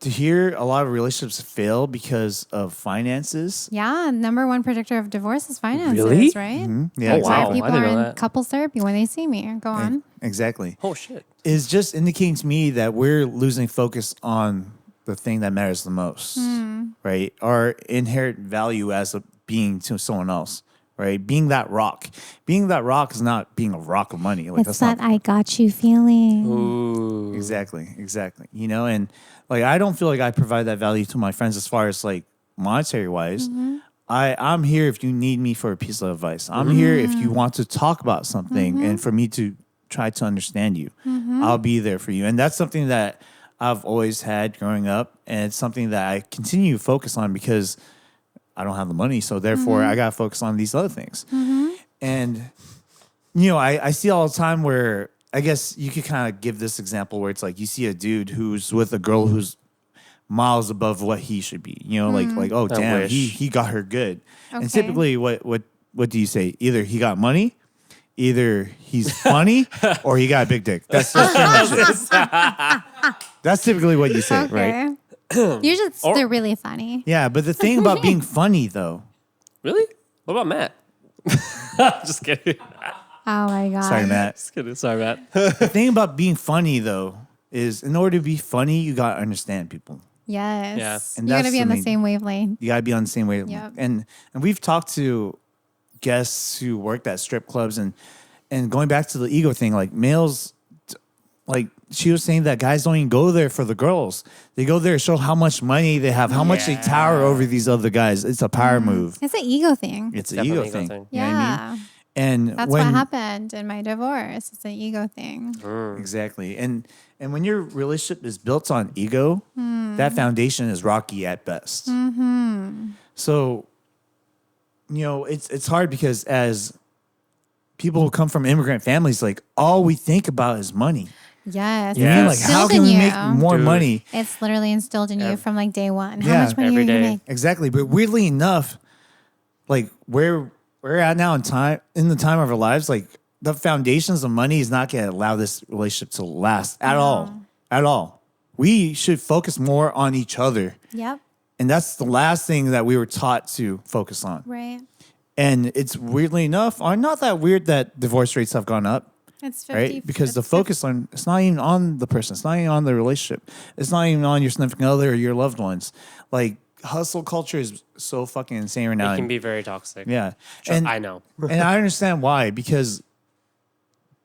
Speaker 3: to hear a lot of relationships fail because of finances.
Speaker 1: Yeah. Number one predictor of divorce is finances,
Speaker 2: Really?
Speaker 1: right?
Speaker 3: Yeah,
Speaker 2: Oh,
Speaker 1: That's why
Speaker 2: wow.
Speaker 3: exactly.
Speaker 1: people
Speaker 2: I didn't
Speaker 1: are
Speaker 2: know
Speaker 1: in
Speaker 2: that.
Speaker 1: couples therapy when they see me. Go on.
Speaker 3: Exactly.
Speaker 2: Oh shit.
Speaker 3: Is just indicating to me that we're losing focus on the thing that matters the most, right? Our inherent value as a being to someone else, right? Being that rock. Being that rock is not being a rock of money. Like
Speaker 1: It's
Speaker 3: that's
Speaker 1: that
Speaker 3: not
Speaker 1: I got you feeling.
Speaker 2: Ooh.
Speaker 3: exactly. You know, and like I don't feel like I provide that value to my friends as far as like monetary wise. I'm here if you need me for a piece of advice. I'm here if you want to talk about something and for me to try to understand you. I'll be there for you. And that's something that I've always had growing up. And it's something that I continue to focus on because I don't have the money. So therefore, I got to focus on these other things. And, you know, I see all the time where I guess you could kind of give this example where it's like you see a dude who's with a girl who's miles above what he should be. You know, like oh,
Speaker 2: I
Speaker 3: damn,
Speaker 2: wish.
Speaker 3: he got her good. And
Speaker 1: Okay.
Speaker 3: typically, what do you say? Either he got money, either he's funny, or he got a big dick. That's just pretty much it. That's typically what you say, right?
Speaker 1: Okay. Usually they're really funny.
Speaker 3: Yeah, but the thing about being funny, though,
Speaker 2: Really? What about Matt? Just kidding.
Speaker 1: Oh my God.
Speaker 3: sorry, Matt.
Speaker 2: Just kidding. Sorry, Matt.
Speaker 3: The thing about being funny, though, is in order to be funny, you got to understand people.
Speaker 1: Yes.
Speaker 2: Yeah.
Speaker 3: And
Speaker 1: You got to
Speaker 3: that's
Speaker 1: be
Speaker 3: the
Speaker 1: on the
Speaker 3: main-
Speaker 1: same wavelength.
Speaker 3: You got to be on the same wavelength.
Speaker 1: Yep.
Speaker 3: And we've talked to guests who worked at strip clubs and going back to the ego thing, like males, like she was saying that guys don't even go there for the girls. They go there to show how much money they have, how much they tower over these other guys. It's a power move.
Speaker 1: It's an ego thing.
Speaker 3: It's an ego
Speaker 2: Definitely
Speaker 3: thing.
Speaker 2: ego thing.
Speaker 3: You know what I
Speaker 1: Yeah.
Speaker 3: mean? And
Speaker 1: That's
Speaker 3: when,
Speaker 1: what happened in my divorce. It's an ego thing.
Speaker 3: Exactly. And when your relationship is built on ego, that foundation is rocky at best. So, you know, it's hard because as people who come from immigrant families, like all we think about is money.
Speaker 1: Yes.
Speaker 3: You know what I mean?
Speaker 1: It's
Speaker 3: Like how
Speaker 1: instilled
Speaker 3: can
Speaker 1: in
Speaker 3: we
Speaker 1: you.
Speaker 3: make more
Speaker 2: Dude.
Speaker 3: money?
Speaker 1: It's literally instilled in you from like day one. How
Speaker 3: Yeah.
Speaker 1: much money
Speaker 2: Every
Speaker 1: are you going to
Speaker 2: day.
Speaker 1: make?
Speaker 3: Exactly. But weirdly enough, like where we're at now in the time of our lives, like the foundations of money is not going to allow this relationship to last at all. At all. We should focus more on each other.
Speaker 1: Yep.
Speaker 3: And that's the last thing that we were taught to focus on.
Speaker 1: Right.
Speaker 3: And it's weirdly enough, or not that weird that divorce rates have gone up,
Speaker 1: It's 50.
Speaker 3: right? Because the
Speaker 1: it's
Speaker 3: focus on, it's not even on the person. It's not even on the relationship. It's not even on your significant other or your loved ones. Like hustle culture is so fucking insane right now.
Speaker 2: It can
Speaker 3: And-
Speaker 2: be very toxic.
Speaker 3: yeah.
Speaker 2: Sure, I know.
Speaker 3: And I understand why, because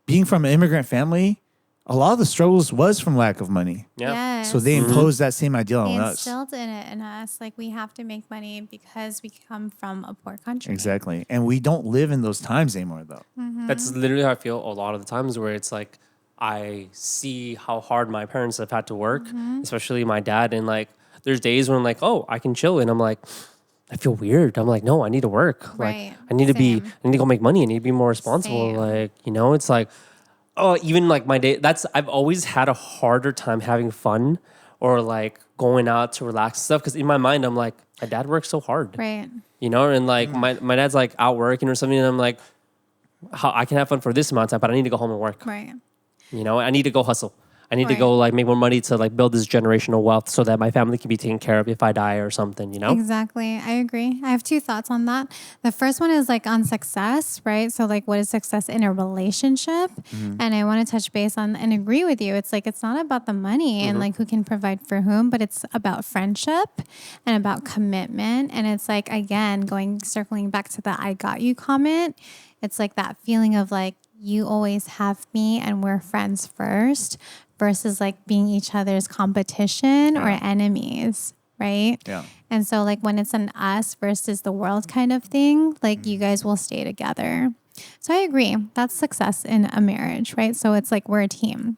Speaker 3: being from an immigrant family, a lot of the struggles was from lack of money.
Speaker 2: Yeah.
Speaker 1: Yes.
Speaker 3: So they imposed that same ideal
Speaker 1: They
Speaker 3: on us.
Speaker 1: instilled in us. Like we have to make money because we come from a poor country.
Speaker 3: Exactly. And we don't live in those times anymore, though.
Speaker 2: That's literally how I feel a lot of the times where it's like I see how hard my parents have had to work, especially my dad. And like there's days when I'm like, oh, I can chill. And I'm like, I feel weird. I'm like, no, I need to work.
Speaker 1: Right.
Speaker 2: Like, I need to
Speaker 1: Same.
Speaker 2: I need to go make money. I need to be more responsible.
Speaker 1: Same.
Speaker 2: Like, it's like, oh, even like my day, I've always had a harder time having fun or like going out to relax and stuff. Cause in my mind, I'm like, my dad works so hard,
Speaker 1: Right.
Speaker 2: and like my dad's like out working or something. And I'm like, how I can have fun for this amount of time, but I need to go home and work.
Speaker 1: Right.
Speaker 2: I need to go hustle. I need to
Speaker 1: Right.
Speaker 2: go like make more money to like build this generational wealth so that my family can be taken care of if I die or something,
Speaker 1: Exactly. I agree. I have two thoughts on that. The first one is like on success, right? So like what is success in a relationship? And I want to touch base on and agree with you. It's like it's not about the money and like who can provide for whom, but it's about friendship and about commitment. And it's like again, circling back to the I got you comment. It's like that feeling of like you always have me and we're friends first versus like being each other's competition or enemies, right?
Speaker 3: Yeah.
Speaker 1: And so like when it's an us versus the world kind of thing, like you guys will stay together. So I agree. That's success in a marriage, right? So it's like we're a team.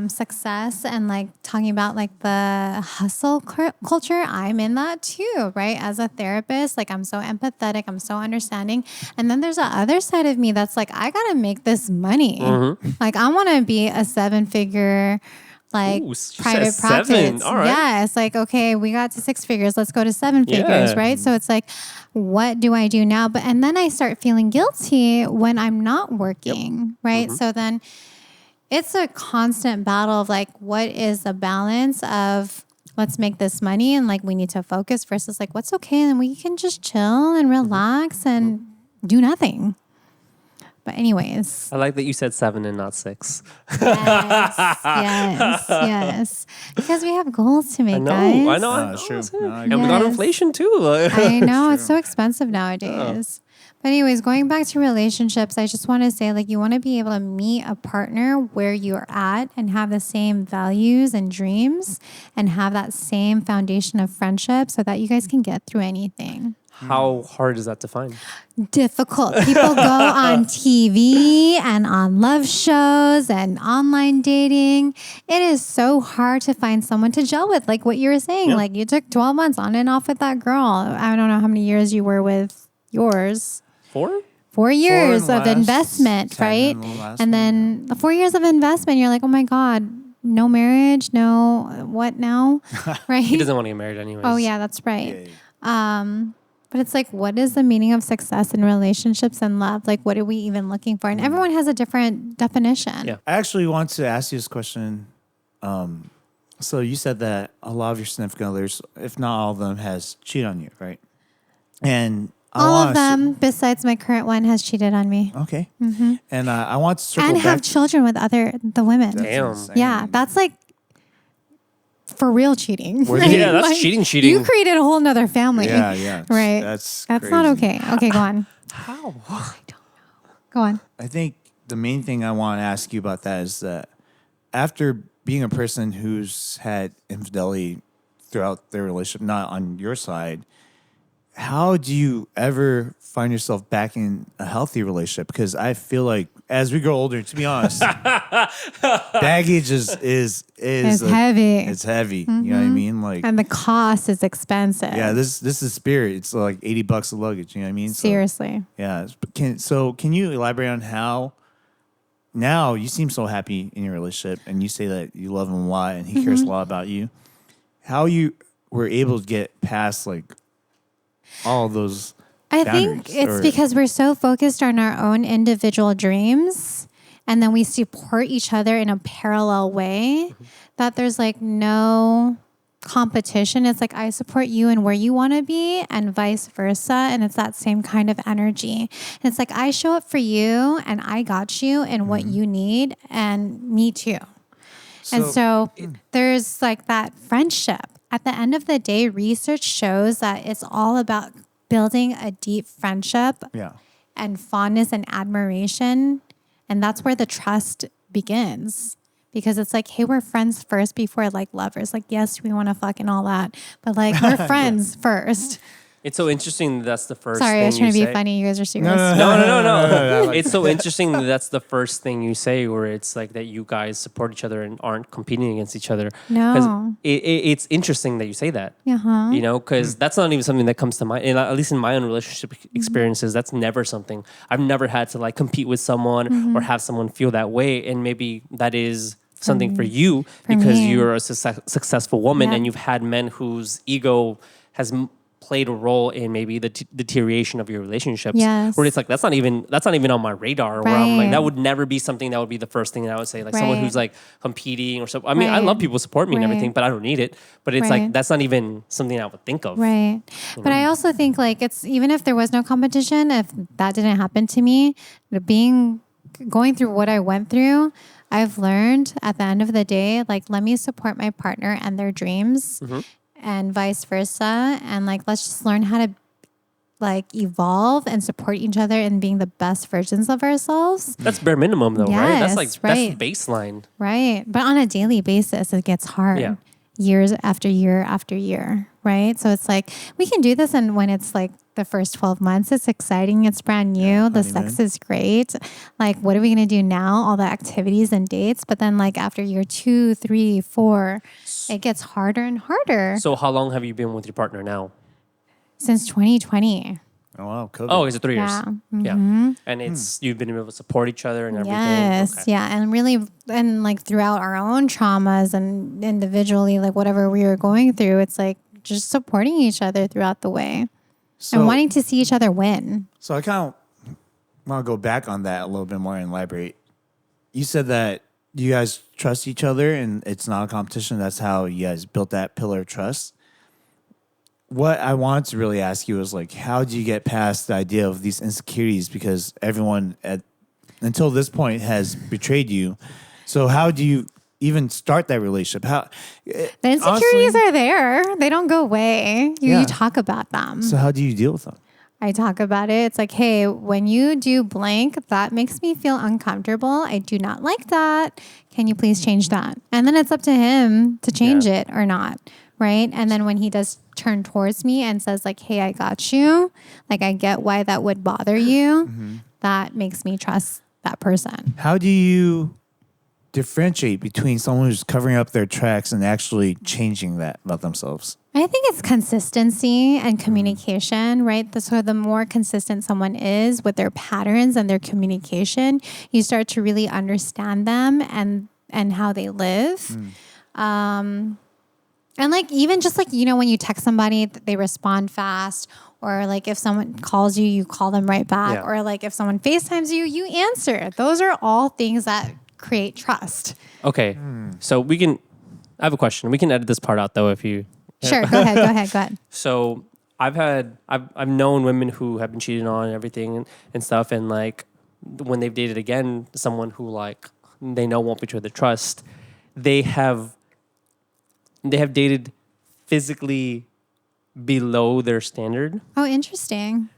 Speaker 1: Success and like talking about like the hustle culture, I'm in that too, right? As a therapist, like I'm so empathetic, I'm so understanding. And then there's the other side of me that's like, I gotta make this money. Like I want to be a 7-figure like
Speaker 2: Ooh, she
Speaker 1: private
Speaker 2: said 7.
Speaker 1: practice.
Speaker 2: All right.
Speaker 1: Yeah, it's like, okay, we got to 6 figures, let's go to 7 figures,
Speaker 2: Yeah.
Speaker 1: right? So it's like, what do I do now? And then I start feeling guilty when I'm not working, right? So then it's a constant battle of like, what is the balance of let's make this money and like we need to focus versus like what's okay and we can just chill and relax and do nothing. But anyways,
Speaker 2: I like that you said 7 and not 6.
Speaker 1: yes. Because we have goals to make,
Speaker 2: I know.
Speaker 1: guys.
Speaker 3: It's true. No, I
Speaker 2: And we got
Speaker 1: Yes.
Speaker 2: inflation too. Like,
Speaker 1: I know it's so expensive nowadays. But anyways, going back to relationships, I just want to say like you want to be able to meet a partner where you're at and have the same values and dreams and have that same foundation of friendship so that you guys can get through anything.
Speaker 2: how hard is that to find?
Speaker 1: Difficult. People go on TV and on love shows and online dating. It is so hard to find someone to gel with. Like what you were saying, like you took 12 months on and off with that girl. I don't know how many years you were with yours.
Speaker 2: 4?
Speaker 1: 4 years
Speaker 3: in
Speaker 1: of
Speaker 3: the last
Speaker 1: investment,
Speaker 3: 10
Speaker 1: right?
Speaker 3: in the last
Speaker 1: And then the 4 years of investment, you're like, oh my God, no marriage, no what now? Right?
Speaker 2: He doesn't want to get married anyways.
Speaker 1: Oh yeah, that's right. But it's like, what is the meaning of success in relationships and love? Like, what are we even looking for? And everyone has a different definition.
Speaker 2: Yeah.
Speaker 3: I actually want to ask you this question. So you said that a lot of your significant others, if not all of them, has cheated on you, right? And I
Speaker 1: All
Speaker 3: wanna
Speaker 1: of them, besides my current one, has cheated on me.
Speaker 3: Okay. And I want to circle
Speaker 1: And
Speaker 3: back.
Speaker 1: have children with the women.
Speaker 3: That's
Speaker 2: Damn.
Speaker 3: insane.
Speaker 1: Yeah, that's like for real cheating.
Speaker 2: Yeah, that's
Speaker 1: Like,
Speaker 2: cheating.
Speaker 1: You created a whole nother family.
Speaker 3: Yeah.
Speaker 1: Right.
Speaker 3: That's
Speaker 1: not
Speaker 3: crazy.
Speaker 1: okay. Okay, go on.
Speaker 2: How?
Speaker 1: Go on.
Speaker 3: I think the main thing I want to ask you about that is that after being a person who's had infidelity throughout their relationship, not on your side, how do you ever find yourself back in a healthy relationship? Because I feel like as we grow older, to be honest, baggage is
Speaker 1: It's heavy.
Speaker 3: It's heavy. You know what I mean? Like,
Speaker 1: And the cost is expensive.
Speaker 3: yeah, this is Spirit. It's like $80 a luggage. You know what I mean? So,
Speaker 1: Seriously.
Speaker 3: yeah. Can you elaborate on how now you seem so happy in your relationship and you say that you love him a lot and he cares a lot about you? How you were able to get past like all of those
Speaker 1: I think
Speaker 3: boundaries,
Speaker 1: it's
Speaker 3: or-
Speaker 1: because we're so focused on our own individual dreams and then we support each other in a parallel way that there's like no competition. It's like I support you and where you want to be and vice versa. And it's that same kind of energy. And it's like I show up for you and I got you and what you need and me too. And so there's like that friendship. At the end of the day, research shows that it's all about building a deep friendship
Speaker 3: yeah.
Speaker 1: and fondness and admiration. And that's where the trust begins. Because it's like, hey, we're friends first before like lovers. Like, yes, we want to fuck and all that. But like, we're friends first.
Speaker 2: It's so interesting that that's the first
Speaker 1: Sorry,
Speaker 2: thing
Speaker 1: I was trying to
Speaker 2: you
Speaker 1: be
Speaker 2: say.
Speaker 1: funny. You guys are serious.
Speaker 2: No. It's so interesting that that's the first thing you say, where it's like that you guys support each other and aren't competing against each other.
Speaker 1: No.
Speaker 2: It's interesting that you say that.
Speaker 1: Uh-huh.
Speaker 2: You know, because that's not even something that comes to mind. And at least in my own relationship experiences, that's never something. I've never had to like compete with someone or have someone feel that way. And maybe that is something for you because
Speaker 1: me.
Speaker 2: you're a successful woman
Speaker 1: Yeah.
Speaker 2: and you've had men whose ego has played a role in maybe the deterioration of your relationships.
Speaker 1: Yes.
Speaker 2: Where it's like that's not even on my radar. Where I'm like
Speaker 1: Right.
Speaker 2: that would never be something that would be the first thing that I would say. Like someone
Speaker 1: Right.
Speaker 2: who's like competing or something. I mean, I
Speaker 1: Right.
Speaker 2: love people support me and
Speaker 1: Right.
Speaker 2: everything, but I don't need it. But it's
Speaker 1: Right.
Speaker 2: like that's not even something I would think of.
Speaker 1: Right. But I also think like it's even if there was no competition, if that didn't happen to me, going through what I went through, I've learned at the end of the day, like let me support my partner and their dreams and vice versa. And like let's just learn how to like evolve and support each other in being the best versions of ourselves.
Speaker 2: That's bare minimum though, right? That's
Speaker 1: Yes,
Speaker 2: like
Speaker 1: right.
Speaker 2: that's baseline.
Speaker 1: Right. But on a daily basis, it gets hard.
Speaker 2: Yeah.
Speaker 1: Years after year after year. Right. So it's like we can do this. And when it's like the first 12 months, it's exciting. It's brand new. The sex is great. Like, what are we going to do now? All the activities and dates. But then, like, after year 2, 3, 4, it gets harder and harder.
Speaker 2: So how long have you been with your partner now?
Speaker 1: Since 2020.
Speaker 3: Oh wow, COVID.
Speaker 2: Oh, is it 3 years?
Speaker 1: Yeah.
Speaker 2: Yeah. And it's you've been able to support each other and everything.
Speaker 1: Yes.
Speaker 2: Okay.
Speaker 1: Yeah. And really, and like throughout our own traumas and individually, like whatever we were going through, it's like just supporting each other throughout the way and wanting to see each other win.
Speaker 3: So I kind of want to go back on that a little bit more and elaborate. You said that you guys trust each other and it's not a competition. That's how you guys built that pillar of trust. What I wanted to really ask you is like, how do you get past the idea of these insecurities? Because everyone until this point has betrayed you. So how do you even start that relationship? How
Speaker 1: The insecurities are there. They don't go away.
Speaker 3: Yeah.
Speaker 1: You talk about them.
Speaker 3: So how do you deal with them?
Speaker 1: I talk about it. It's like, hey, when you do blank, that makes me feel uncomfortable. I do not like that. Can you please change that? And then it's up to him to change it or not. Right. And then when he does turn towards me and says like, hey, I got you. Like, I get why that would bother you. That makes me trust that person.
Speaker 3: How do you differentiate between someone who's covering up their tracks and actually changing that about themselves?
Speaker 1: I think it's consistency and communication, right? The more consistent someone is with their patterns and their communication, you start to really understand them and how they live. And like, even just like, you know, when you text somebody, they respond fast, or like if someone calls you, you call them right back.
Speaker 2: Yeah.
Speaker 1: Or like if someone FaceTimes you, you answer. Those are all things that create trust.
Speaker 2: Okay. So I have a question. We can edit this part out though if you.
Speaker 1: Sure. Go ahead.
Speaker 2: So I've known women who have been cheated on and everything and stuff. And like when they've dated again, someone who like they know won't betray their trust, they have dated physically below their standard.
Speaker 1: Oh, interesting.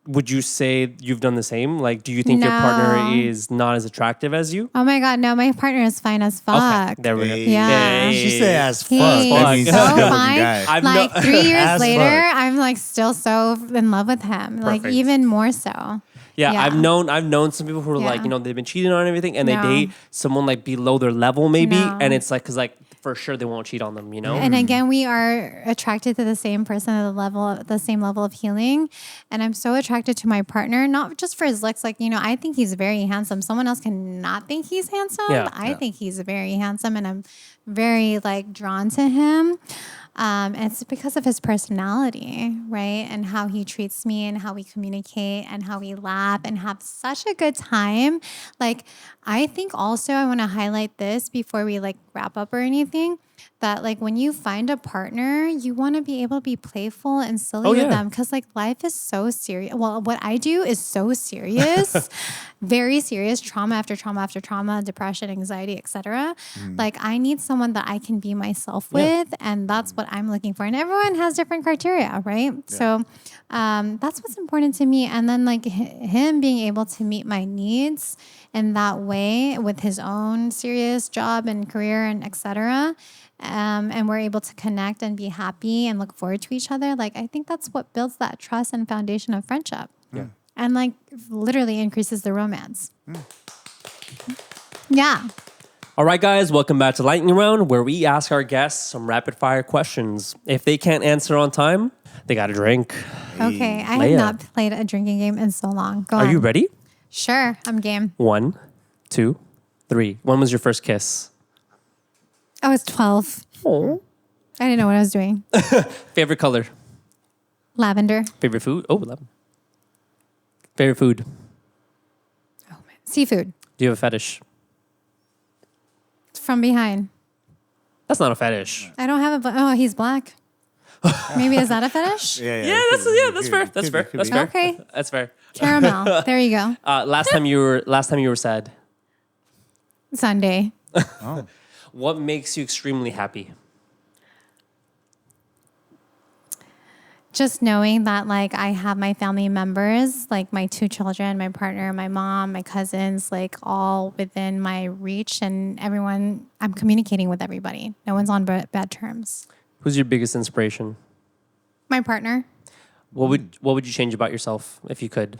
Speaker 2: Would you say you've done the same? Like, do you think your
Speaker 1: No.
Speaker 2: partner is not as attractive as you?
Speaker 1: Oh my God, no, my partner is fine as fuck.
Speaker 2: Okay, there we go.
Speaker 1: Yeah.
Speaker 3: She said as fuck.
Speaker 1: He's
Speaker 3: That means
Speaker 1: so
Speaker 3: he's a good
Speaker 1: fine.
Speaker 3: guy.
Speaker 2: I've
Speaker 1: Like 3 years
Speaker 3: As
Speaker 1: later,
Speaker 3: fuck.
Speaker 1: I'm like still so in love with him. Like
Speaker 2: Perfect.
Speaker 1: even more so.
Speaker 2: Yeah,
Speaker 1: Yeah.
Speaker 2: I've known some people who are like,
Speaker 1: Yeah.
Speaker 2: you know, they've been cheating on and everything, and
Speaker 1: No.
Speaker 2: they date someone like below their level maybe,
Speaker 1: No.
Speaker 2: and it's like, cause like for sure they won't cheat on them, you know?
Speaker 1: And again, we are attracted to the same person at the same level of healing. And I'm so attracted to my partner, not just for his looks. Like, you know, I think he's very handsome. Someone else cannot think he's handsome.
Speaker 2: Yeah.
Speaker 1: I think he's very handsome, and I'm very like drawn to him. And it's because of his personality, right? And how he treats me and how we communicate and how we laugh and have such a good time. Like, I think also I want to highlight this before we like wrap up or anything, that like when you find a partner, you want to be able to be playful and silly with them, because like life is so serious. Well, what I do is so serious, very serious, trauma after trauma after trauma, depression, anxiety, etc. Like I need someone that I can be myself with, and that's what I'm looking for. And everyone has different criteria, right? So that's what's important to me. And then like him being able to meet my needs in that way with his own serious job and career and etc. and we're able to connect and be happy and look forward to each other, like, I think that's what builds that trust and foundation of friendship.
Speaker 2: Yeah.
Speaker 1: And like literally increases the romance. Yeah.
Speaker 2: All right, guys, welcome back to Lightning Round, where we ask our guests some rapid fire questions. If they can't answer on time, they got to drink.
Speaker 1: Okay. I
Speaker 2: Leya.
Speaker 1: have not played a drinking game in so long. Go
Speaker 2: Are
Speaker 1: on.
Speaker 2: you ready?
Speaker 1: Sure. I'm game.
Speaker 2: 1, 2, 3. When was your first kiss?
Speaker 1: I was 12.
Speaker 2: Oh.
Speaker 1: I didn't know what I was doing.
Speaker 2: Favorite color?
Speaker 1: Lavender.
Speaker 2: Favorite food? Oh, 11. Favorite food?
Speaker 1: Seafood.
Speaker 2: Do you have a fetish?
Speaker 1: From behind.
Speaker 2: That's not a fetish.
Speaker 1: I don't have a. Oh, he's black. Maybe is that a fetish?
Speaker 2: Yeah, that's fair. That's fair. That's fair.
Speaker 1: Okay.
Speaker 2: That's fair.
Speaker 1: Caramel. There you go.
Speaker 2: Last time you were sad.
Speaker 1: Sunday.
Speaker 2: What makes you extremely happy?
Speaker 1: Just knowing that like I have my family members, like my 2 children, my partner, my mom, my cousins, like all within my reach, and everyone, I'm communicating with everybody. No one's on bad terms.
Speaker 2: Who's your biggest inspiration?
Speaker 1: My partner.
Speaker 2: What would you change about yourself if you could?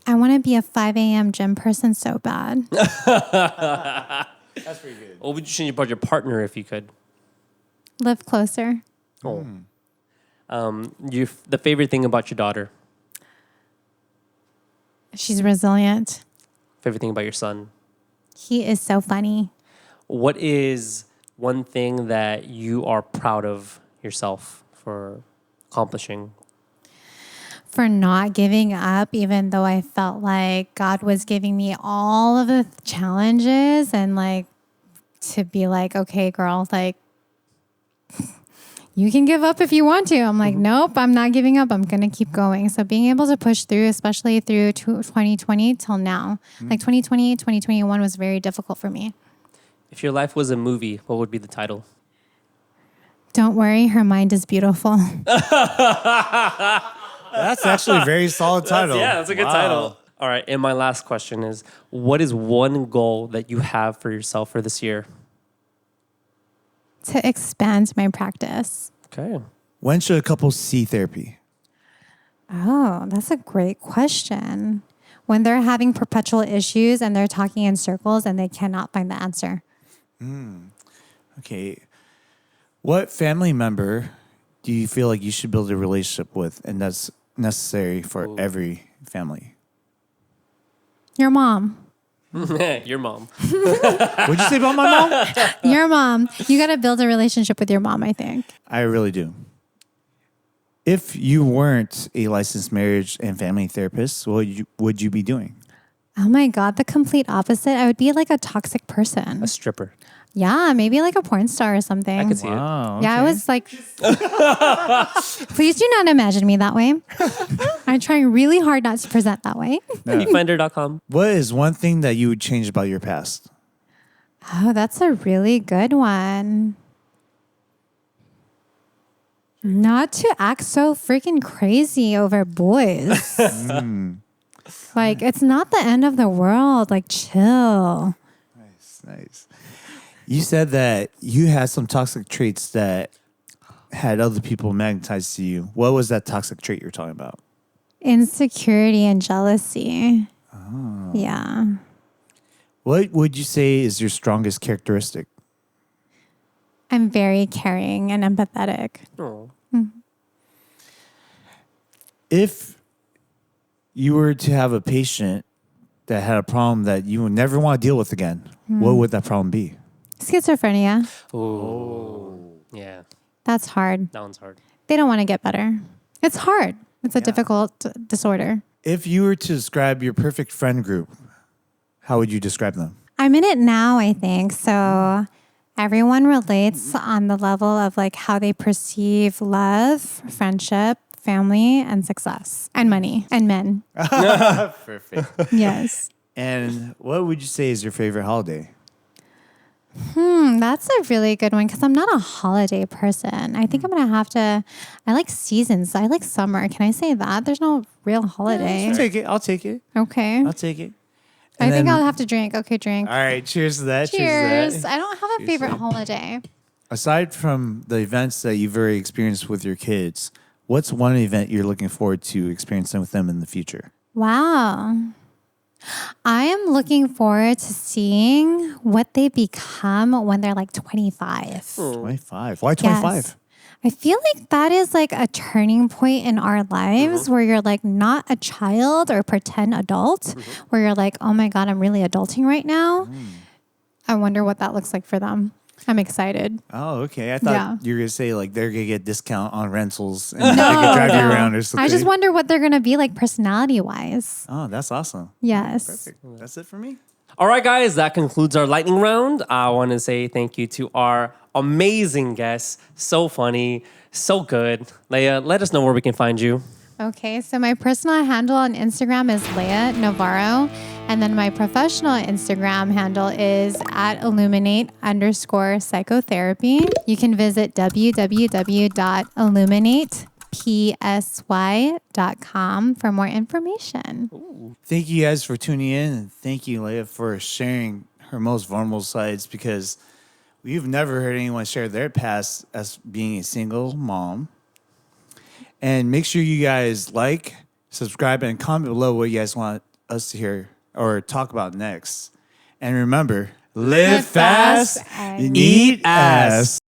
Speaker 1: I want to be a 5 a.m. gym person so bad.
Speaker 3: That's pretty good.
Speaker 2: What would you change about your partner if you could?
Speaker 1: Live closer.
Speaker 2: Oh. The favorite thing about your daughter?
Speaker 1: She's resilient.
Speaker 2: Favorite thing about your son?
Speaker 1: He is so funny.
Speaker 2: What is one thing that you are proud of yourself for accomplishing?
Speaker 1: For not giving up, even though I felt like God was giving me all of the challenges, and like to be like, okay, girl, like you can give up if you want to. I'm like, nope, I'm not giving up. I'm going to keep going. So being able to push through, especially through 2020 till now, like 2020, 2021 was very difficult for me.
Speaker 2: If your life was a movie, what would be the title?
Speaker 1: Don't worry, her mind is beautiful.
Speaker 3: That's actually a very solid title.
Speaker 2: That's a good title. All right, and my last question is, what is one goal that you have for yourself for this year?
Speaker 1: To expand my practice.
Speaker 2: Okay.
Speaker 3: When should a couple see therapy?
Speaker 1: Oh, that's a great question. When they're having perpetual issues and they're talking in circles and they cannot find the answer.
Speaker 3: Okay. What family member do you feel like you should build a relationship with, and that's necessary for every family?
Speaker 1: Your mom.
Speaker 2: Your mom.
Speaker 3: What'd you say about my mom?
Speaker 1: Your mom. You got to build a relationship with your mom, I think.
Speaker 3: I really do. If you weren't a licensed marriage and family therapist, what would you be doing?
Speaker 1: Oh my God, the complete opposite. I would be like a toxic person.
Speaker 2: A stripper.
Speaker 1: Yeah, maybe like a porn star or something.
Speaker 2: I could see it.
Speaker 3: Wow.
Speaker 1: Yeah, I was like, please do not imagine me that way. I'm trying really hard not to present that way.
Speaker 2: Finder.com.
Speaker 3: What is one thing that you would change about your past?
Speaker 1: Oh, that's a really good one. Not to act so freaking crazy over boys. Like, it's not the end of the world. Like, chill.
Speaker 3: Nice. You said that you had some toxic traits that had other people magnetized to you. What was that toxic trait you're talking about?
Speaker 1: Insecurity and jealousy. Oh. Yeah.
Speaker 3: What would you say is your strongest characteristic?
Speaker 1: I'm very caring and empathetic.
Speaker 2: Oh.
Speaker 3: If you were to have a patient that had a problem that you would never want to deal with again, what would that problem be?
Speaker 1: Schizophrenia.
Speaker 2: Oh. Yeah.
Speaker 1: That's hard.
Speaker 2: That one's hard.
Speaker 1: They don't want to get better. It's hard. It's a difficult disorder.
Speaker 3: If you were to describe your perfect friend group, how would you describe them?
Speaker 1: I'm in it now, I think. So everyone relates on the level of like how they perceive love, friendship, family, and success, and money, and men.
Speaker 3: Perfect.
Speaker 1: Yes.
Speaker 3: And what would you say is your favorite holiday?
Speaker 1: That's a really good one because I'm not a holiday person. I think I'm going to have to, I like seasons. I like summer. Can I say that? There's no real holiday.
Speaker 3: I'll take it.
Speaker 1: Okay.
Speaker 3: I'll take it.
Speaker 1: I think I'll have to drink. Okay, drink.
Speaker 3: All right, cheers to that.
Speaker 1: Cheers.
Speaker 3: Cheers to that.
Speaker 1: I don't have a favorite holiday.
Speaker 3: Aside from the events that you've already experienced with your kids, what's one event you're looking forward to experiencing with them in the future?
Speaker 1: Wow. I am looking forward to seeing what they become when they're like 25.
Speaker 3: 25. Why 25?
Speaker 1: Yes. I feel like that is like a turning point in our lives where you're like not a child or pretend adult, where you're like, oh my God, I'm really adulting right now. I wonder what that looks like for them. I'm excited.
Speaker 3: Oh, okay. I thought
Speaker 1: Yeah.
Speaker 3: you were going to say like they're going to get discount on rentals and they can drive you around or something.
Speaker 1: I just wonder what they're going to be like personality wise.
Speaker 3: Oh, that's awesome.
Speaker 1: Yes.
Speaker 3: Perfect. That's it for me.
Speaker 2: All right, guys, that concludes our lightning round. I want to say thank you to our amazing guests. So funny, so good. Leia, let us know where we can find you.
Speaker 1: Okay, so my personal handle on Instagram is Leya Navarro. And then my professional Instagram handle is at illuminate_psychotherapy. You can visit www.illuminatepsy.com for more information.
Speaker 3: Thank you guys for tuning in. And thank you, Leia, for sharing her most vulnerable sides because we've never heard anyone share their past as being a single mom. And make sure you guys like, subscribe, and comment below what you guys want us to hear or talk about next. And remember, live fast,
Speaker 1: and
Speaker 3: eat ass.